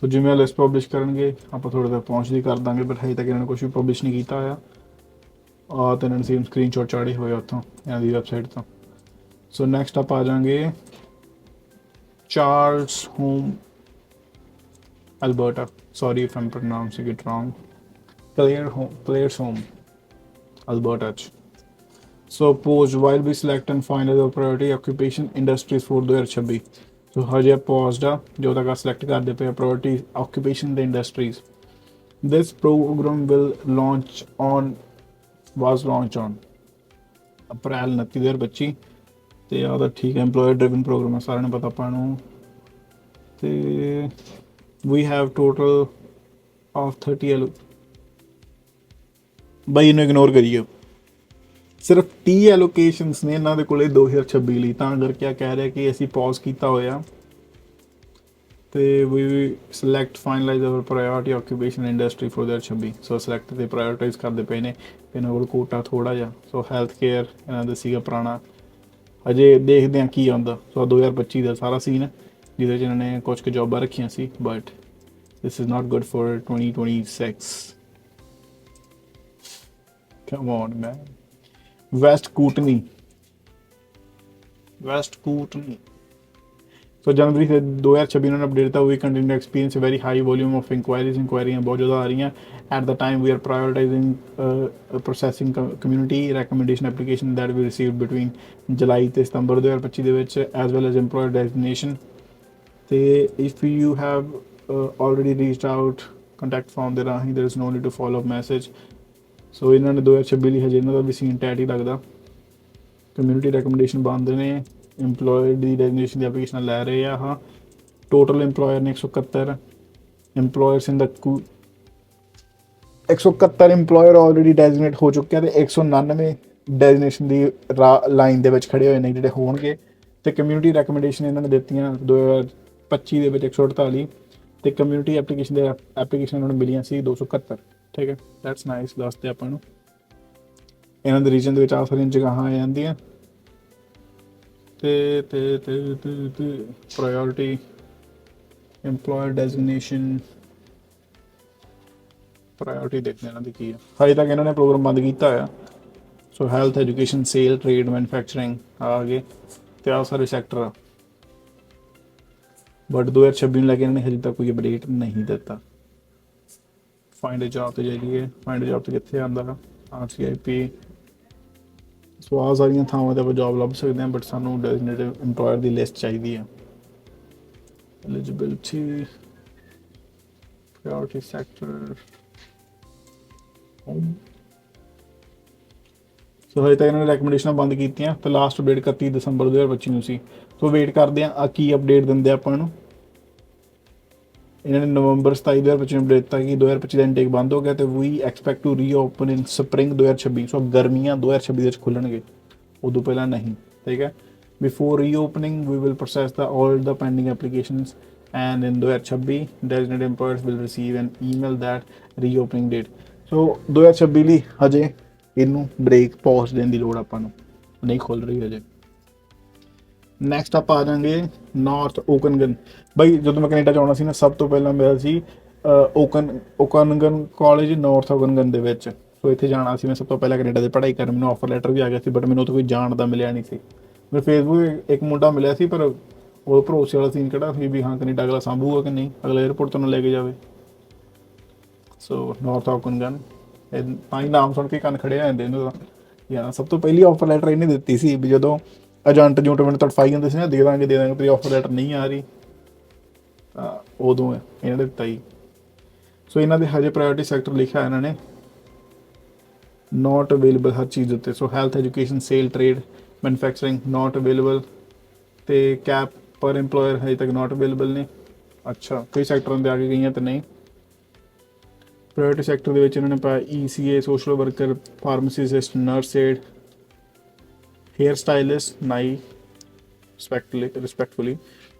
ਸੋ ਜਿਵੇਂ ਲਿਸਟ ਪਬਲਿਸ਼ ਕਰਨਗੇ ਆਪਾਂ ਥੋੜ੍ਹੇ ਤੱਕ ਪਹੁੰਚਦੀ ਕਰ ਦਾਂਗੇ, ਬਟ ਹਜੇ ਤੱਕ ਇਹਨਾਂ ਨੇ ਕੁਛ ਵੀ ਪਬਲਿਸ਼ ਨਹੀਂ ਕੀਤਾ ਹੋਇਆ। ਆ ਤਾਂ ਇਹਨਾਂ ਨੇ ਸੇਮ ਸਕਰੀਨਸ਼ਾਟ ਚਾੜੇ ਹੋਏ ਉੱਥੋਂ ਇਹਨਾਂ ਦੀ ਵੈਬਸਾਈਟ ਤੋਂ। ਸੋ ਨੈਕਸਟ ਆਪਾਂ ਆ ਜਾਵਾਂਗੇ Charles home, Alberta. Sorry if I'm pronouncing it wrong. Players Home, Alberta. So post while we select and find other priority occupation industries for 2026. So ਹਜੇ paused ਆ ਜੋ ਤੱਕ select ਕਰਦੇ ਪਏ priority occupation the industries. This program was launched on April 29, 2025 ਤੇ ਆ ਤਾਂ ਠੀਕ ਹੈ। employer driven program ਹੈ, ਸਾਰਿਆਂ ਨੂੰ ਪਤਾ ਆਪਾਂ ਨੂੰ। ਤੇ we have total of 30 ਬਾਈ ਇਹਨੂੰ ਇਗਨੋਰ ਕਰੀਏ। ਸਿਰਫ 30 ਐਲੋਕੇਸ਼ਨਸ ਨੇ ਇਹਨਾਂ ਦੇ ਕੋਲੇ 2026 ਲਈ, ਤਾਂ ਕਰਕੇ ਕਹਿ ਰਿਹਾ ਕਿ ਅਸੀਂ ਪੌਜ਼ ਕੀਤਾ ਹੋਇਆ। ਤੇ ਵੀ ਸਿਲੈਕਟ ਫਾਈਨਲਾਈਜ਼ ਅਵਰ ਪ੍ਰਾਇੋਰਟੀ ਆਕੂਪੇਸ਼ਨ ਇੰਡਸਟਰੀ ਫੋਰ 2026। ਸੋ ਸਿਲੈਕਟ ਤੇ ਪ੍ਰਾਇੋਰਟਾਈਜ਼ ਕਰਦੇ ਪਏ ਨੇ। ਇਹਨਾਂ ਕੋਲ ਕੋਟਾ ਥੋੜ੍ਹਾ ਜਿਹਾ। ਸੋ ਹੈਲਥ ਕੇਅਰ ਇਹਨਾਂ ਦਾ ਸੀਗਾ ਪੁਰਾਣਾ, ਅਜੇ ਦੇਖਦੇ ਹਾਂ ਕੀ ਆਉਂਦਾ। ਸੋ 2025 ਦਾ ਸਾਰਾ ਸੀਨ ਜਿਹਦੇ 'ਚ ਇਹਨਾਂ ਨੇ ਕੁਛ ਕੁ ਜੋਬਾਂ ਰੱਖੀਆਂ ਸੀ, but this is not good for 2026. Come on, man. West Kootenay. So जनवरी से 2026 उन्होंने अपडेट था। We continue experience very high volume of इंक्वायरियाँ बहुत ज़्यादा आ रही हैं। At the time we are prioritizing processing community recommendation application that we receive between July ते सितंबर 2025 ਦੇ ਵਿੱਚ, as well as EMPLOYER designation ਤੇ if you have already reached out contact form ਦੇ ਰਾਹੀਂ there is no need to follow up message. So ਇਹਨਾਂ ਨੇ 2026 ਲਈ ਹਜੇ ਇਹਨਾਂ ਦਾ ਵੀ ਸੀਨ ਟੈਟ ਹੀ ਲੱਗਦਾ। ਕਮਿਊਨਿਟੀ ਰეკਮੈਂਡੇਸ਼ਨ ਬੰਦ ਨੇ। ਇੰਪਲੋਇਡ ਦੀ ਡੈਜ਼ਿਗਨੇਸ਼ਨ ਦੀ ਐਪਲੀਕੇਸ਼ਨ ਲੈ ਰਹੇ ਆ। ਹਾਂ, ਟੋਟਲ ਇੰਪਲੋਇਰ ਨੇ 171 ਇੰਪਲੋਇਰਸ ਇਨ ਦਾ 171 ਇੰਪਲੋਇਰ ਆਲਰੇਡੀ ਡੈਜ਼ਿਗਨੇਟ ਹੋ ਚੁੱਕਿਆ ਤੇ 199 ਡੈਜ਼ਿਗਨੇਸ਼ਨ ਦੀ ਲਾਈਨ ਦੇ ਵਿੱਚ ਖੜੇ ਹੋਏ ਨੇ ਜਿਹੜੇ ਹੋਣਗੇ। ਤੇ ਕਮਿਊਨਿਟੀ ਰეკਮੈਂਡੇਸ਼ਨ ਇਹਨਾਂ ਨੇ ਦਿੱਤੀਆਂ 2025 ਦੇ ਵਿੱਚ 148 ਤੇ ਕਮਿਊਨਿਟੀ ਐਪਲੀਕੇਸ਼ਨ ਦੇ ਐਪਲੀਕੇਸ਼ਨ ਇਹਨਾਂ ਨੂੰ ਮਿਲੀਆਂ ਸੀ 271। ਠੀਕ ਹੈ, ਦੈਟਸ ਨਾਈਸ। ਦੱਸਦੇ ਆਪਾਂ ਨੂੰ ਇਹਨਾਂ ਦੇ ਰੀਜਨ ਦੇ ਵਿੱਚ ਆ ਸਾਰੀਆਂ ਜਗ੍ਹਾਵਾਂ ਆ ਜਾਂਦੀਆਂ ਤੇ ਪ੍ਰਾਇੋਰਟੀ ਇੰਪਲੋਇਰ ਡੈਜ਼ਿਗਨੇਸ਼ਨ ਪ੍ਰਾਇੋਰਟੀ ਦੇਖਦੇ ਇਹਨਾਂ ਦੀ ਕੀ ਹੈ। ਹਜੇ ਤੱਕ ਇਹਨਾਂ ਨੇ ਪ੍ਰੋਗਰਾਮ ਬੰਦ ਕੀਤਾ ਹੋਇਆ। So health, education, sale, trade, manufacturing ਆ ਗਏ ਤੇ ਆ ਸਾਰੇ ਸੈਕਟਰ ਆ। ਬਟ 2026 ਨੂੰ ਲੈ ਕੇ ਇਹਨਾਂ ਨੇ ਹਜੇ ਤੱਕ ਕੋਈ ਅਪਡੇਟ ਨਹੀਂ ਦਿੱਤਾ। ਫਾਈਂਡ ਅ ਜੌਬ ਤੇ ਜਾਈਏ। ਫਾਈਂਡ ਅ ਜੌਬ ਤੇ ਕਿੱਥੇ ਆਉਂਦਾ? RCIP। ਸੋ ਆਹ ਸਾਰੀਆਂ ਥਾਵਾਂ 'ਤੇ ਆਪਾਂ ਜੌਬ ਲੱਭ ਸਕਦੇ ਹਾਂ, ਬਟ ਸਾਨੂੰ ਡੈਜ਼ਿਗਨੇਟਿਵ ਇੰਪਲੋਇਰ ਦੀ ਲਿਸਟ ਚਾਹੀਦੀ ਹੈ। ਐਲੀਜੀਬਿਲਿਟੀ, ਪ੍ਰਾਇੋਰਟੀ ਸੈਕਟਰ, ਸੋ ਹਜੇ ਤੱਕ ਇਹਨਾਂ ਨੇ ਰੈਕਮੈਂਡੇਸ਼ਨਾਂ ਬੰਦ ਕੀਤੀਆਂ ਤੇ ਲਾਸਟ ਅਪਡੇਟ 31 ਦਸੰਬਰ 2025 ਨੂੰ ਸੀ। ਸੋ ਵੇਟ ਕਰਦੇ ਆ ਕੀ ਅਪਡੇਟ ਦਿੰਦੇ ਆਪਾਂ ਨੂੰ। ਇਹਨਾਂ ਨੇ ਨਵੰਬਰ 27 2025 ਨੂੰ ਅਪਡੇਟ ਦਿੱਤਾ ਕਿ 2025 ਦਾ ਇਨਟੇਕ ਬੰਦ ਹੋ ਗਿਆ ਤੇ we expect to reopen in spring 2026। So ਗਰਮੀਆਂ 2026 ਦੇ ਵਿੱਚ ਖੁੱਲਣਗੇ, ਉਦੋਂ ਪਹਿਲਾਂ ਨਹੀਂ। ਠੀਕ ਹੈ, before reopening we will process the all the pending applications and in 2026 designated employers will receive an email that reopening date. So 2026 ਲਈ ਹਜੇ ਇਹਨੂੰ ਬ੍ਰੇਕ ਪੌਜ਼ ਦੇਣ ਦੀ ਲੋੜ ਆਪਾਂ ਨੂੰ ਨਹੀਂ ਖੁੱਲ ਰਹੀ ਹਜੇ। ਨੈਕਸਟ ਆਪਾਂ ਆ ਜਾਵਾਂਗੇ ਨਾਰਥ ਓਕਨਗਨ। ਬਈ ਜਦੋਂ ਮੈਂ ਕੈਨੇਡਾ 'ਚ ਆਉਣਾ ਸੀ ਨਾ, ਸਭ ਤੋਂ ਪਹਿਲਾਂ ਮੇਰਾ ਸੀ ਓਕਨਗਨ ਕਾਲਜ ਨਾਰਥ ਓਕਨਗਨ ਦੇ ਵਿੱਚ। ਸੋ ਇੱਥੇ ਜਾਣਾ ਸੀ ਮੈਂ ਸਭ ਤੋਂ ਪਹਿਲਾਂ ਕੈਨੇਡਾ ਦੀ ਪੜ੍ਹਾਈ ਕਰਨ। ਮੈਨੂੰ ਆਫਰ ਲੈਟਰ ਵੀ ਆ ਗਿਆ ਸੀ, ਬਟ ਮੈਨੂੰ ਉੱਥੇ ਕੋਈ ਜਾਣ ਦਾ ਮਿਲਿਆ ਨਹੀਂ ਸੀ। ਮੈਨੂੰ ਫੇਸਬੁੱਕ ਇੱਕ ਮੁੰਡਾ ਮਿਲਿਆ ਸੀ, ਪਰ ਉਹ ਭਰੋਸੇ ਵਾਲਾ ਸੀਨ ਕਿਹੜਾ ਸੀ ਵੀ ਹਾਂ ਕੈਨੇਡਾ ਅਗਲਾ ਸਾਂਭੂਗਾ ਕਿ ਨਹੀਂ, ਅਗਲਾ ਏਅਰਪੋਰਟ ਤੋਂ ਨਾ ਲੈ ਕੇ ਜਾਵੇ। ਸੋ ਨਾਰਥ ਓਕਨਗਨ ਤਾਂ ਹੀ ਨਾਮ ਸੁਣ ਕੇ ਕੰਨ ਖੜੇ ਹੋ ਜਾਂਦੇ ਇਹਨੂੰ ਤਾਂ। ਜਾਂ ਸਭ ਤੋਂ ਪਹਿਲੀ ਆਫਰ ਲੈਟਰ ਇਹਨੇ ਦਿੱਤੀ ਸੀ ਵੀ ਜਦੋਂ ਏਜੰਟ ਜੂਟ ਮੈਨੂੰ ਤੜਫਾਈ ਹੁੰਦੇ ਸੀ ਨਾ, ਦੇ ਦਾਂਗੇ ਤੇਰੀ ਆਫਰ ਲੈਟਰ ਨਹੀਂ ਆ ਰਹੀ, ਤਾਂ ਉਦੋਂ ਇਹਨਾਂ ਨੇ ਦਿੱਤਾ ਹੀ। ਸੋ ਇਹਨਾਂ ਦੇ ਹਜੇ ਪ੍ਰਾਇੋਰਟੀ ਸੈਕਟਰ ਲਿਖਿਆ ਇਹਨਾਂ ਨੇ ਨਾਟ ਅਵੇਲੇਬਲ ਹਰ ਚੀਜ਼ ਉੱਤੇ। So health, education, sale, trade, manufacturing not available ਤੇ ਕੈਪ ਪਰ ਇੰਪਲੋਇਰ ਹਜੇ ਤੱਕ ਨਾਟ ਅਵੇਲੇਬਲ ਨੇ। ਅੱਛਾ, ਕਈ ਸੈਕਟਰਾਂ ਦੇ ਆ ਕੇ ਗਈਆਂ ਤੇ ਨਹੀਂ। ਪ੍ਰਾਇੋਰਟੀ ਸੈਕਟਰ ਦੇ ਵਿੱਚ ਇਹਨਾਂ ਨੇ ਪਾਇਆ ECA, social worker, pharmacist, nurse aide, hair stylist, नाई respectfully,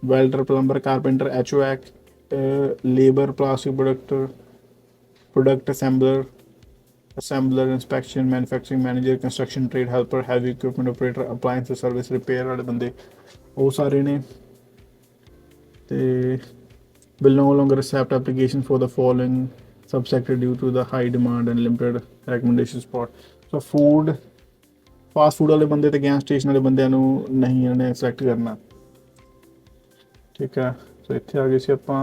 welder, plumber, carpenter, HVAC, labour, plastic product assembler, inspection, manufacturing manager, construction trade helper, heavy equipment operator, appliance service repair वाले बंदे वो सारे ने। ते will no longer accept application for the following subsector due to the high demand and limited recommendation spot। so food, fast food ਵਾਲੇ ਬੰਦੇ ਤੇ gas station ਵਾਲੇ ਬੰਦਿਆਂ ਨੂੰ ਨਹੀਂ ਇਹਨਾਂ ਨੇ ਸਿਲੈਕਟ ਕਰਨਾ। ਠੀਕ ਹੈ, ਸੋ ਇੱਥੇ ਆ ਗਏ ਸੀ ਆਪਾਂ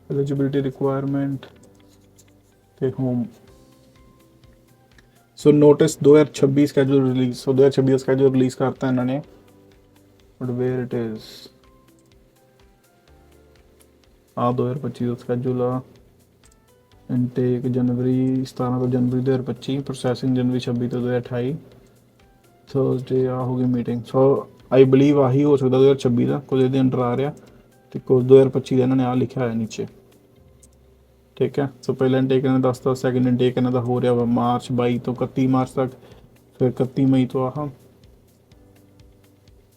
ਐਲੀਜੀਬਿਲਿਟੀ ਰਿਕੁਆਇਰਮੈਂਟ ਤੇ ਹੋਮ। ਸੋ ਨੋਟਿਸ 2026 ਸਕੈਜੂਲ ਰਿਲੀਜ਼। ਸੋ 2026 ਦਾ ਸਕੈਜੂਲ ਰਿਲੀਜ਼ ਕਰਤਾ ਇਹਨਾਂ ਨੇ, ਬਟ ਵੇਅਰ ਇਟ ਇਜ਼ ਆ 2025 ਦਾ ਸਕੈਜੂਲ ਆ। ਇਨਟੇਕ ਜਨਵਰੀ 17 ਤੋਂ ਜਨਵਰੀ 2025, ਪ੍ਰੋਸੈਸਿੰਗ ਜਨਵਰੀ 26 ਤੋਂ 2028, ਥਰਸਡੇ ਆ ਹੋ ਗਈ ਮੀਟਿੰਗ। ਸੋ ਆਈ ਬਲੀਵ ਆਹੀ ਹੋ ਸਕਦਾ 2026 ਦਾ, ਕੁਝ ਇਹਦੇ ਅੰਡਰ ਆ ਰਿਹਾ ਤੇ ਕੁਝ 2025 ਦਾ ਇਹਨਾਂ ਨੇ ਆ ਲਿਖਿਆ ਹੋਇਆ ਨੀਚੇ। ਠੀਕ ਹੈ, ਸੋ ਪਹਿਲਾ ਇਨਟੇਕ ਇਹਨਾਂ ਨੇ ਦੱਸਤਾ, ਸੈਕਿੰਡ ਇਨਟੇਕ ਇਹਨਾਂ ਦਾ ਹੋ ਰਿਹਾ ਵਾ ਮਾਰਚ 22 ਤੋਂ 31 ਮਾਰਚ ਤੱਕ, ਫਿਰ 31 ਮਈ ਤੋਂ ਆਹ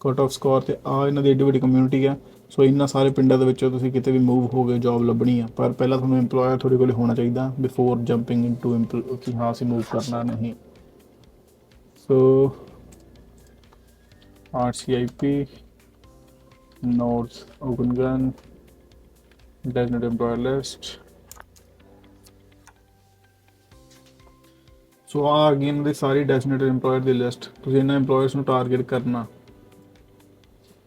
ਕੱਟ ਆਫ ਸਕੋਰ ਤੇ ਆ ਇਹਨਾਂ ਦੀ ਏਡੀ ਵੱਡੀ ਕਮਿਊਨਿਟੀ ਆ। ਸੋ ਇਹਨਾਂ ਸਾਰੇ ਪਿੰਡਾਂ ਦੇ ਵਿੱਚੋਂ ਤੁਸੀਂ ਕਿਤੇ ਵੀ ਮੂਵ ਹੋ ਗਏ ਜੋਬ ਲੱਭਣੀ ਆ, ਪਰ ਪਹਿਲਾਂ ਤੁਹਾਨੂੰ ਇੰਪਲੋਇਰ ਤੁਹਾਡੇ ਕੋਲ ਹੋਣਾ ਚਾਹੀਦਾ ਬਿਫੋਰ ਜੰਪਿੰਗ ਇਨਟੂ ਕਿ ਹਾਂ ਅਸੀਂ ਮੂਵ ਕਰਨਾ ਨਹੀਂ। ਸੋ RCIP, North Ogungan, designated employer list। ਸੋ ਆ ਗਈ ਇਹਨਾਂ ਦੀ ਸਾਰੀ ਡੈਜ਼ਿਗਨੇਟਿਡ ਇੰਪਲੋਇਰ ਦੀ ਲਿਸਟ। ਤੁਸੀਂ ਇਹਨਾਂ ਇੰਪਲੋਇਰਸ ਨੂੰ ਟਾਰਗੇਟ ਕਰਨਾ,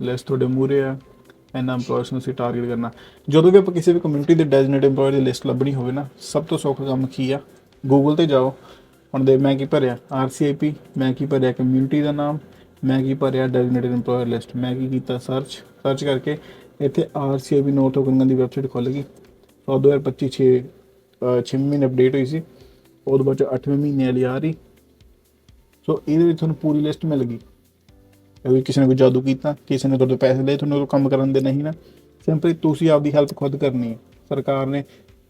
ਲਿਸਟ ਤੁਹਾਡੇ ਮੂਹਰੇ ਆ, ਇਹਨਾਂ ਇੰਪਲੋਇਰਸ ਨੂੰ ਤੁਸੀਂ ਟਾਰਗੇਟ ਕਰਨਾ। ਜਦੋਂ ਵੀ ਆਪਾਂ ਕਿਸੇ ਵੀ ਕਮਿਊਨਿਟੀ ਦੇ ਡੈਜ਼ਿਗਨੇਟਿਡ ਇੰਪਲੋਇਰ ਦੀ ਲਿਸਟ ਲੱਭਣੀ ਹੋਵੇ ਨਾ, ਸਭ ਤੋਂ ਸੌਖਾ ਕੰਮ ਕੀ ਆ, ਗੂਗਲ ਤੇ ਜਾਓ। ਹੁਣ ਦੇ ਮੈਂ ਕੀ ਭਰਿਆ RCIP, ਮੈਂ ਕੀ ਭਰਿਆ ਕਮਿਊਨਿਟੀ ਦਾ ਨਾਮ, ਮੈਂ ਕੀ ਭਰਿਆ ਡੈਜ਼ਿਗਨੇਟਿਡ ਇੰਪਲੋਇਰ ਲਿਸਟ, ਮੈਂ ਕੀ ਕੀਤਾ ਸਰਚ ਕਰਕੇ ਇੱਥੇ RCIP ਨੋਰਥ ਕੰਗਨ ਦੀ ਵੈਬਸਾਈਟ ਖੁੱਲ੍ਹ ਗਈ। 2025 6 ਮਹੀਨੇ ਅਪਡੇਟ ਹੋਈ ਸੀ, ਉਹਦੇ ਬਾਅਦ 8ਵੇਂ ਮਹੀਨੇ ਵਾਲੀ ਆ ਰਹੀ। ਸੋ ਇਹਦੇ ਵਿੱਚ ਤੁਹਾਨੂੰ ਪੂਰੀ ਲਿਸਟ ਮਿਲ ਗਈ। ਵੀ ਕਿਸੇ ਨੇ ਕੋਈ ਜਾਦੂ ਕੀਤਾ, ਕਿਸੇ ਨੇ ਤੁਹਾਡੇ ਪੈਸੇ ਲਏ, ਤੁਹਾਨੂੰ ਕੰਮ ਕਰਨ ਦੇ ਨਹੀਂ ਨਾ, ਸਿੰਪਲੀ ਤੁਸੀਂ ਆਪਦੀ ਹੈਲਪ ਖੁਦ ਕਰਨੀ ਹੈ। ਸਰਕਾਰ ਨੇ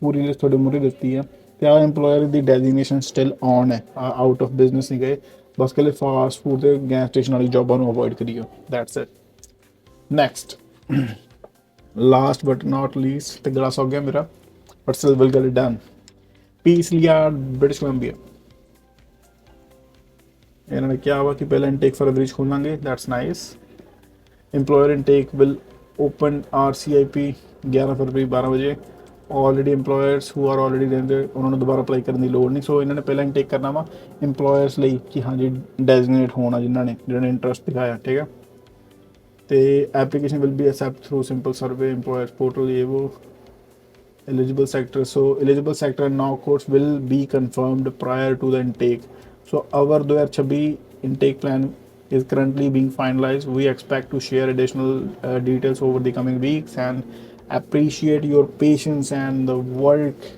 ਪੂਰੀ ਲਿਸਟ ਤੁਹਾਡੇ ਮੂਹਰੇ ਦਿੱਤੀ ਆ। ਤੇ ਆਹ ਇੰਪਲੋਇਰ ਦੀ ਡੈਜ਼ੀਗਨੇਸ਼ਨ ਸਟਿਲ ਔਨ ਹੈ, ਆਊਟ ਆਫ ਬਿਜ਼ਨਸ ਨਹੀਂ ਗਏ। ਬਸ ਕੱਲੇ ਫਾਸਟ ਫੂਡ ਤੇ ਗੈਸ ਸਟੇਸ਼ਨ ਵਾਲੀ ਜੋਬਾਂ ਨੂੰ ਅਵੋਇਡ ਕਰੀਓ, that's it. Next, last but not least, ਤੇ ਗਲਾ ਸੌ ਗਿਆ ਮੇਰਾ, but still will get it done. Peace Liard British Columbia. ਇਹਨਾਂ ਨੇ ਕਿਹਾ ਵਾ ਕਿ ਪਹਿਲਾਂ ਇਨਟੇਕ ਫਰਵਰੀ 'ਚ ਖੋਲਾਂਗੇ, that's nice. Employer intake will open RCIP 11 ਫਰਵਰੀ 12 ਵਜੇ। ਆਲਰੇਡੀ ਇੰਪਲੋਇਰਸ ਹੂ ਆਰ ਆਲਰੇਡੀ ਰਹਿੰਦੇ, ਉਹਨਾਂ ਨੂੰ ਦੁਬਾਰਾ ਅਪਲਾਈ ਕਰਨ ਦੀ ਲੋੜ ਨਹੀਂ। ਸੋ ਇਹਨਾਂ ਨੇ ਪਹਿਲਾਂ ਇਨਟੇਕ ਕਰਨਾ ਵਾ ਇੰਪਲੋਇਰਸ ਲਈ ਕਿ ਹਾਂਜੀ ਡੈਜ਼ਿਗਨੇਟ ਹੋਣਾ ਜਿਹਨਾਂ ਨੇ ਇੰਟਰਸਟ ਦਿਖਾਇਆ, ਠੀਕ ਹੈ। ਤੇ application will be accept through simple survey, employers portal, ਇਹ ਵੋ। Eligible sector, so eligible sector and now course will be confirmed prior to the intake. So our 2026 intake plan is currently being finalized. We expect to share additional details over the coming weeks and appreciate your patience and the work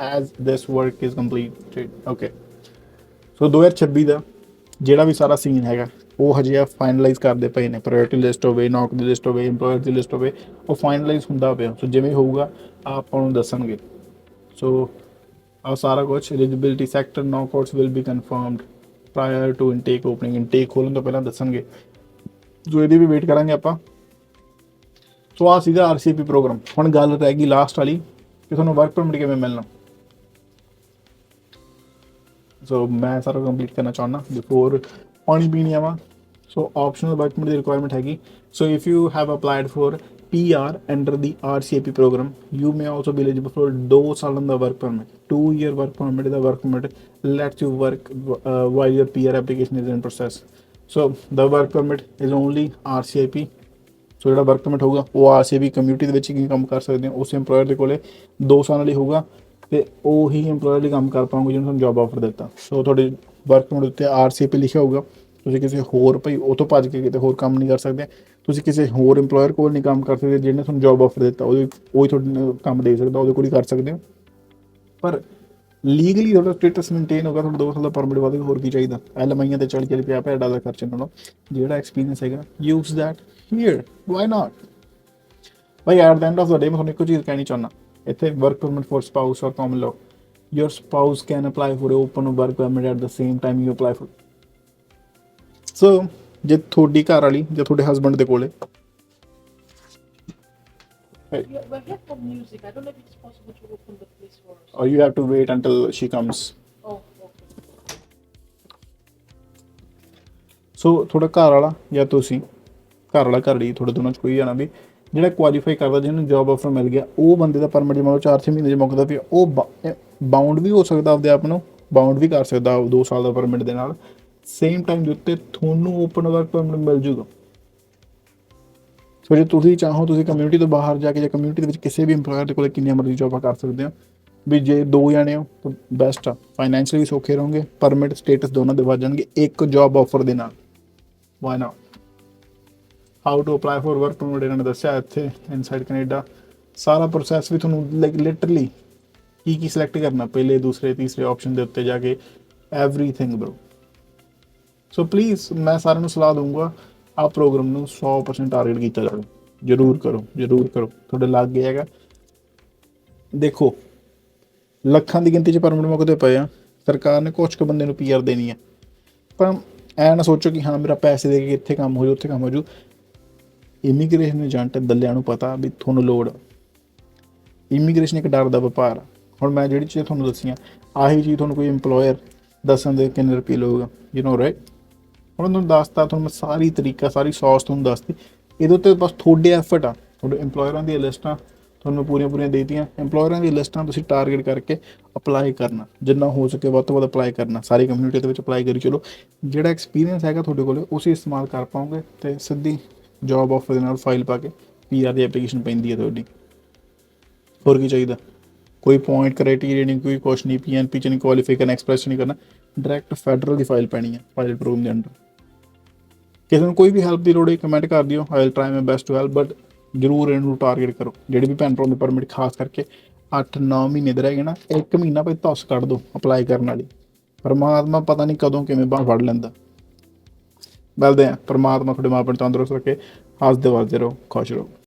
as this work is completed. Okay, so 2026 ਦਾ ਜਿਹੜਾ ਵੀ ਸਾਰਾ scene ਹੈਗਾ ਉਹ ਹਜੇ ਆ finalise ਕਰਦੇ ਪਏ ਨੇ। Priority list ਹੋਵੇ, ਨੌਕ ਦੀ ਲਿਸਟ ਹੋਵੇ, ਇੰਪਲੋਇਰ ਦੀ ਲਿਸਟ ਹੋਵੇ, ਉਹ ਫਾਈਨਲਾਈਜ਼ ਹੁੰਦਾ ਪਿਆ। ਸੋ ਜਿਵੇਂ ਹੋਊਗਾ ਆਪਾਂ ਨੂੰ ਦੱਸਣਗੇ। ਸੋ ਆ ਸਾਰਾ ਕੁਛ eligibility sector knockouts will be confirmed prior to intake opening. Intake ਖੋਲ੍ਹਣ ਤੋਂ ਪਹਿਲਾਂ ਦੱਸਣਗੇ, ਸੋ ਇਹਦੀ ਵੀ ਵੇਟ ਕਰਾਂਗੇ ਆਪਾਂ। ਸੋ ਆਹ ਸੀਗਾ RCIP ਪ੍ਰੋਗਰਾਮ। ਹੁਣ ਗੱਲ ਰਹਿ ਗਈ ਲਾਸਟ ਵਾਲੀ ਕਿ ਤੁਹਾਨੂੰ ਵਰਕ ਪਰਮਿਟ ਕਿਵੇਂ ਮਿਲਣਾ। ਸੋ ਮੈਂ ਸਾਰਾ ਕੰਪਲੀਟ ਕਰਨਾ ਚਾਹੁੰਦਾ ਬਿਫੋਰ ਪਾਣੀ ਪੀਣੀ ਆਵਾਂ। ਸੋ ਆਪਸ਼ਨਲ ਵਰਕ ਪਰਮਿਟ ਦੀ ਰਿਕੁਆਇਰਮੈਂਟ ਹੈਗੀ। So if you have applied for PR under the RCIP program, you may also be eligible for 2 ਸਾਲਾਂ ਦਾ work permit. 2 year work permit ਦਾ work permit lets you work while your PR application is in process. So the work permit is only RCIP। ਸੋ ਜਿਹੜਾ work permit ਹੋਊਗਾ ਉਹ RCIP community ਦੇ ਵਿੱਚ ਹੀ ਕੰਮ ਕਰ ਸਕਦੇ ਹੋ। ਉਸ ਇੰਪਲੋਇਰ ਦੇ ਕੋਲੇ 2 ਸਾਲਾਂ ਲਈ ਹੋਊਗਾ ਤੇ ਉਹੀ ਇੰਪਲੋਇਰ ਲਈ ਕੰਮ ਕਰ ਪਾਉਂਗੇ ਜਿਹਨੂੰ ਤੁਹਾਨੂੰ ਜੋਬ ਆਫਰ ਦਿੱਤਾ। ਸੋ ਤੁਹਾਡੇ ਵਰਕ ਪਰਮਿਟ ਉੱਤੇ RCIP ਲਿਖਿਆ ਹੋਊਗਾ। ਤੁਸੀਂ ਕਿਸੇ ਹੋਰ ਭਾਈ ਉਹ ਤੋਂ ਭੱਜ ਕੇ ਕਿਤੇ ਹੋਰ ਕੰਮ ਨਹੀਂ ਕਰ ਸਕਦੇ। ਤੁਸੀਂ ਕਿਸੇ ਹੋਰ ਇੰਪਲੋਇਰ ਕੋਲ ਨਹੀਂ ਕੰਮ ਕਰ ਸਕਦੇ ਜਿਹਨੇ ਤੁਹਾਨੂੰ ਜੋਬ ਆਫਰ ਦਿੱਤਾ, ਉਹੀ ਤੁਹਾਡੇ ਕੰਮ ਦੇ ਸਕਦਾ, ਉਹਦੇ ਕੋਲ ਹੀ ਕਰ ਸਕਦੇ ਹੋ। ਪਰ ਲੀਗਲੀ ਤੁਹਾਡਾ ਸਟੇਟਸ ਮੇਨਟੇਨ ਹੋਗਾ, ਤੁਹਾਡਾ 2 ਸਾਲ ਦਾ ਪਰਮਿਟ ਵਧੇਗਾ, ਹੋਰ ਕੀ ਚਾਹੀਦਾ। LMI ਤੇ 40 50 ਦਾ ਖਰਚੇ ਨਾਲੋਂ ਜਿਹੜਾ ਐਕਸਪੀਰੀਅੰਸ ਹੈਗਾ use that here, why not. ਭਾਈ at the end of the day ਮੈਂ ਤੁਹਾਨੂੰ ਇੱਕੋ ਚੀਜ਼ ਕਹਿਣੀ ਚਾਹੁੰਦਾ, ਇੱਥੇ work permit for spouse or common law, your spouse can apply for open work permit at the same time you apply for। ਸੋ ਜੇ ਤੁਹਾਡੀ ਘਰ ਵਾਲੀ ਜਾਂ ਤੁਹਾਡੇ ਹਸਬੈਂਡ ਦੇ ਕੋਲੇ We have some music. I don't know if it's possible to open the place for us. or you have to wait until she comes। Oh, okay. ਸੋ ਤੁਹਾਡਾ ਘਰ ਵਾਲਾ ਜਾਂ ਤੁਸੀਂ, ਘਰ ਵਾਲਾ ਘਰ ਵਾਲੀ, ਤੁਹਾਡੇ ਦੋਨਾਂ 'ਚ ਕੋਈ ਜਾਣਾ ਵੀ ਜਿਹੜਾ ਕੁਆਲੀਫਾਈ ਕਰਦਾ, ਜਿਹਨੂੰ ਜੋਬ ਆਫਰ ਮਿਲ ਗਿਆ, ਉਹ ਬੰਦੇ ਦਾ ਪਰਮਿਟ ਮੰਨ ਲਓ 4-6 ਮਹੀਨੇ 'ਚ ਮੁੱਕਦਾ ਪਿਆ, ਉਹ ਬਾਉਂਡ ਵੀ ਹੋ ਸਕਦਾ ਆਪਦੇ ਆਪ ਨੂੰ, ਬਾਉਂਡ ਵੀ ਕਰ ਸਕਦਾ 2 ਸਾਲ ਦਾ ਪਰਮਿਟ ਦੇ ਨਾਲ। ਸੇਮ ਟਾਈਮ ਦੇ ਉੱਤੇ ਤੁਹਾਨੂੰ ਓਪਨ ਵਰਕ ਪਰਮਿਟ ਮਿਲ ਜੂਗਾ। ਸੋ ਜੇ ਤੁਸੀਂ ਚਾਹੋ ਤੁਸੀਂ ਕਮਿਊਨਿਟੀ ਤੋਂ ਬਾਹਰ ਜਾ ਕੇ ਜਾਂ ਕਮਿਊਨਿਟੀ ਦੇ ਵਿੱਚ ਕਿਸੇ ਵੀ ਇੰਪਲੋਇਰ ਦੇ ਕੋਲ ਕਿੰਨੀਆਂ ਮਰਜ਼ੀ ਜੋਬਾਂ ਕਰ ਸਕਦੇ ਹੋ। ਵੀ ਜੇ 2 ਜਾਣੇ ਹੋ ਤਾਂ ਬੈਸਟ ਆ, ਫਾਈਨੈਂਸ਼ੀਅਲੀ ਸੌਖੇ ਰਹੋਗੇ, ਪਰਮਿਟ ਸਟੇਟਸ ਦੋਨਾਂ ਦੇ ਵੱਧ ਜਾਣਗੇ ਇੱਕ ਜੋਬ ਆਫਰ ਦੇ ਨਾਲ। Why not. How to apply for work permit ਇਹਨਾਂ ਨੇ ਦੱਸਿਆ ਇੱਥੇ ਇਨਸਾਈਡ ਕੈਨੇਡਾ। ਸਾਰਾ ਪ੍ਰੋਸੈਸ ਵੀ ਤੁਹਾਨੂੰ ਲਿਟਰਲੀ ਕੀ ਸਿਲੈਕਟ ਕਰਨਾ, ਪਹਿਲੇ ਦੂਸਰੇ ਤੀਸਰੇ ਆਪਸ਼ਨ ਦੇ ਉੱਤੇ ਜਾ ਕੇ ਐਵਰੀਥਿੰਗ ਬਰੋ। ਸੋ ਪਲੀਜ਼ ਮੈਂ ਸਾਰਿਆਂ ਨੂੰ ਸਲਾਹ ਦਊਂਗਾ ਆਹ ਪ੍ਰੋਗਰਾਮ ਨੂੰ 100% ਟਾਰਗੇਟ ਕੀਤਾ ਜਾਵੇ। ਜ਼ਰੂਰ ਕਰੋ, ਜ਼ਰੂਰ ਕਰੋ, ਤੁਹਾਡੇ ਲਾਗੇ ਹੈਗਾ। ਦੇਖੋ ਲੱਖਾਂ ਦੀ ਗਿਣਤੀ 'ਚ ਪਰਮਿਟ ਮੁੱਕਦੇ ਪਏ ਆ, ਸਰਕਾਰ ਨੇ ਕੁਛ ਕੁ ਬੰਦੇ ਨੂੰ PR ਦੇਣੀ ਆ। ਪਰ ਐਂ ਨਾ ਸੋਚੋ ਕਿ ਹਾਂ ਮੇਰਾ ਪੈਸੇ ਦੇ ਕੇ ਇੱਥੇ ਕੰਮ ਹੋ ਜਾਊ ਉੱਥੇ ਕੰਮ ਹੋ ਜਾਊ। ਇਮੀਗ੍ਰੇਸ਼ਨ ਏਜੰਟ ਦੱਲਿਆਂ ਨੂੰ ਪਤਾ ਵੀ ਤੁਹਾਨੂੰ ਲੋੜ। ਇਮੀਗ੍ਰੇਸ਼ਨ ਇੱਕ ਡਰ ਦਾ ਵਪਾਰ। ਹੁਣ ਮੈਂ ਜਿਹੜੀ ਚੀਜ਼ ਤੁਹਾਨੂੰ ਦੱਸੀਆਂ, ਆਹੀ ਚੀਜ਼ ਤੁਹਾਨੂੰ ਕੋਈ ਇੰਪਲੋਇਰ ਦੱਸਣ ਦੇ ਕਿੰਨੇ ਰੁਪਏ ਲਊਗਾ, ਯੂ ਨੋ ਰਾਈਟ। ਹੁਣ ਤੁਹਾਨੂੰ ਦੱਸਤਾ, ਤੁਹਾਨੂੰ ਮੈਂ ਸਾਰੀ ਤਰੀਕਾ ਸਾਰੀ ਸੌਸ ਤੁਹਾਨੂੰ ਦੱਸਤੀ। ਇਹਦੇ ਉੱਤੇ ਬਸ ਤੁਹਾਡੇ ਐਫਰਟ ਆ। ਤੁਹਾਡੇ ਇੰਪਲੋਇਰਾਂ ਦੀਆਂ ਲਿਸਟਾਂ ਤੁਹਾਨੂੰ ਪੂਰੀਆਂ ਦੇ ਦਿੱਤੀਆਂ। ਇੰਪਲੋਇਰਾਂ ਦੀਆਂ ਲਿਸਟਾਂ ਤੁਸੀਂ ਟਾਰਗੇਟ ਕਰਕੇ ਅਪਲਾਈ ਕਰਨਾ, ਜਿੰਨਾ ਹੋ ਸਕੇ ਵੱਧ ਤੋਂ ਵੱਧ ਅਪਲਾਈ ਕਰਨਾ। ਸਾਰੀ ਕਮਿਊਨਿਟੀ ਦੇ ਵਿੱਚ ਅਪਲਾਈ ਕਰੀ ਚਲੋ। ਜਿਹੜਾ ਐਕਸਪੀਰੀਅੰਸ ਹੈਗਾ ਤੁਹਾਡੇ ਕੋਲ ਉਸੇ ਇਸਤੇਮਾਲ ਕਰ ਪਾਓਗੇ ਅਤੇ ਸਿੱਧੀ ਜੋਬ ਆਫਰ ਦੇ ਨਾਲ ਫਾਈਲ ਪਾ ਕੇ PR ਦੀ ਐਪਲੀਕੇਸ਼ਨ ਪੈਂਦੀ ਹੈ ਤੁਹਾਡੀ। ਹੋਰ ਕੀ ਚਾਹੀਦਾ? ਕੋਈ ਪੁਆਇੰਟ ਕ੍ਰਾਈਟੀਰੀਆ ਨਹੀਂ, ਕੋਈ ਕੁਛ ਨਹੀਂ, PNP 'ਚ ਨਹੀਂ ਕੁਆਲੀਫਾਈ ਕਰਨਾ, ਐਕਸਪ੍ਰੈਸ ਨਹੀਂ ਕਰਨਾ, ਡਾਇਰੈਕਟ ਫੈਡਰਲ ਦੀ ਫਾਈਲ ਪੈਣੀ ਹੈ ਪਾਇਲਟ ਪ੍ਰੋਗਰਾਮ ਦੇ ਅੰਡਰ। ਕਿਸੇ ਨੂੰ ਕੋਈ ਵੀ ਹੈਲਪ ਦੀ ਲੋੜ ਹੈ ਕਮੈਂਟ ਕਰ ਦਿਓ, I will try my best to help. But ਜ਼ਰੂਰ ਇਹਨੂੰ ਟਾਰਗੇਟ ਕਰੋ। ਜਿਹੜੇ ਵੀ ਭੈਣ ਭਰਾ ਦੇ ਪਰਮਿਟ ਖਾਸ ਕਰਕੇ 8-9 ਮਹੀਨੇ ਦੇ ਰਹਿ ਗਏ ਨਾ, 1 ਮਹੀਨਾ ਭਾਈ ਧੁੱਸ ਕੱਢ ਦਿਓ ਅਪਲਾਈ ਕਰਨ ਵਾਲੀ। ਪਰਮਾਤਮਾ ਪਤਾ ਨਹੀਂ ਕਦੋਂ ਕਿਵੇਂ ਬਾਂਹ ਫੜ ਲੈਂਦਾ। ਮਿਲਦੇ ਆ। ਪਰਮਾਤਮਾ ਤੁਹਾਡੇ ਮਾਪੇ ਨੂੰ ਤੰਦਰੁਸਤ ਰੱਖੇ, ਹੱਸਦੇ ਵੱਸਦੇ ਰਹੋ, ਖੁਸ਼ ਰਹੋ।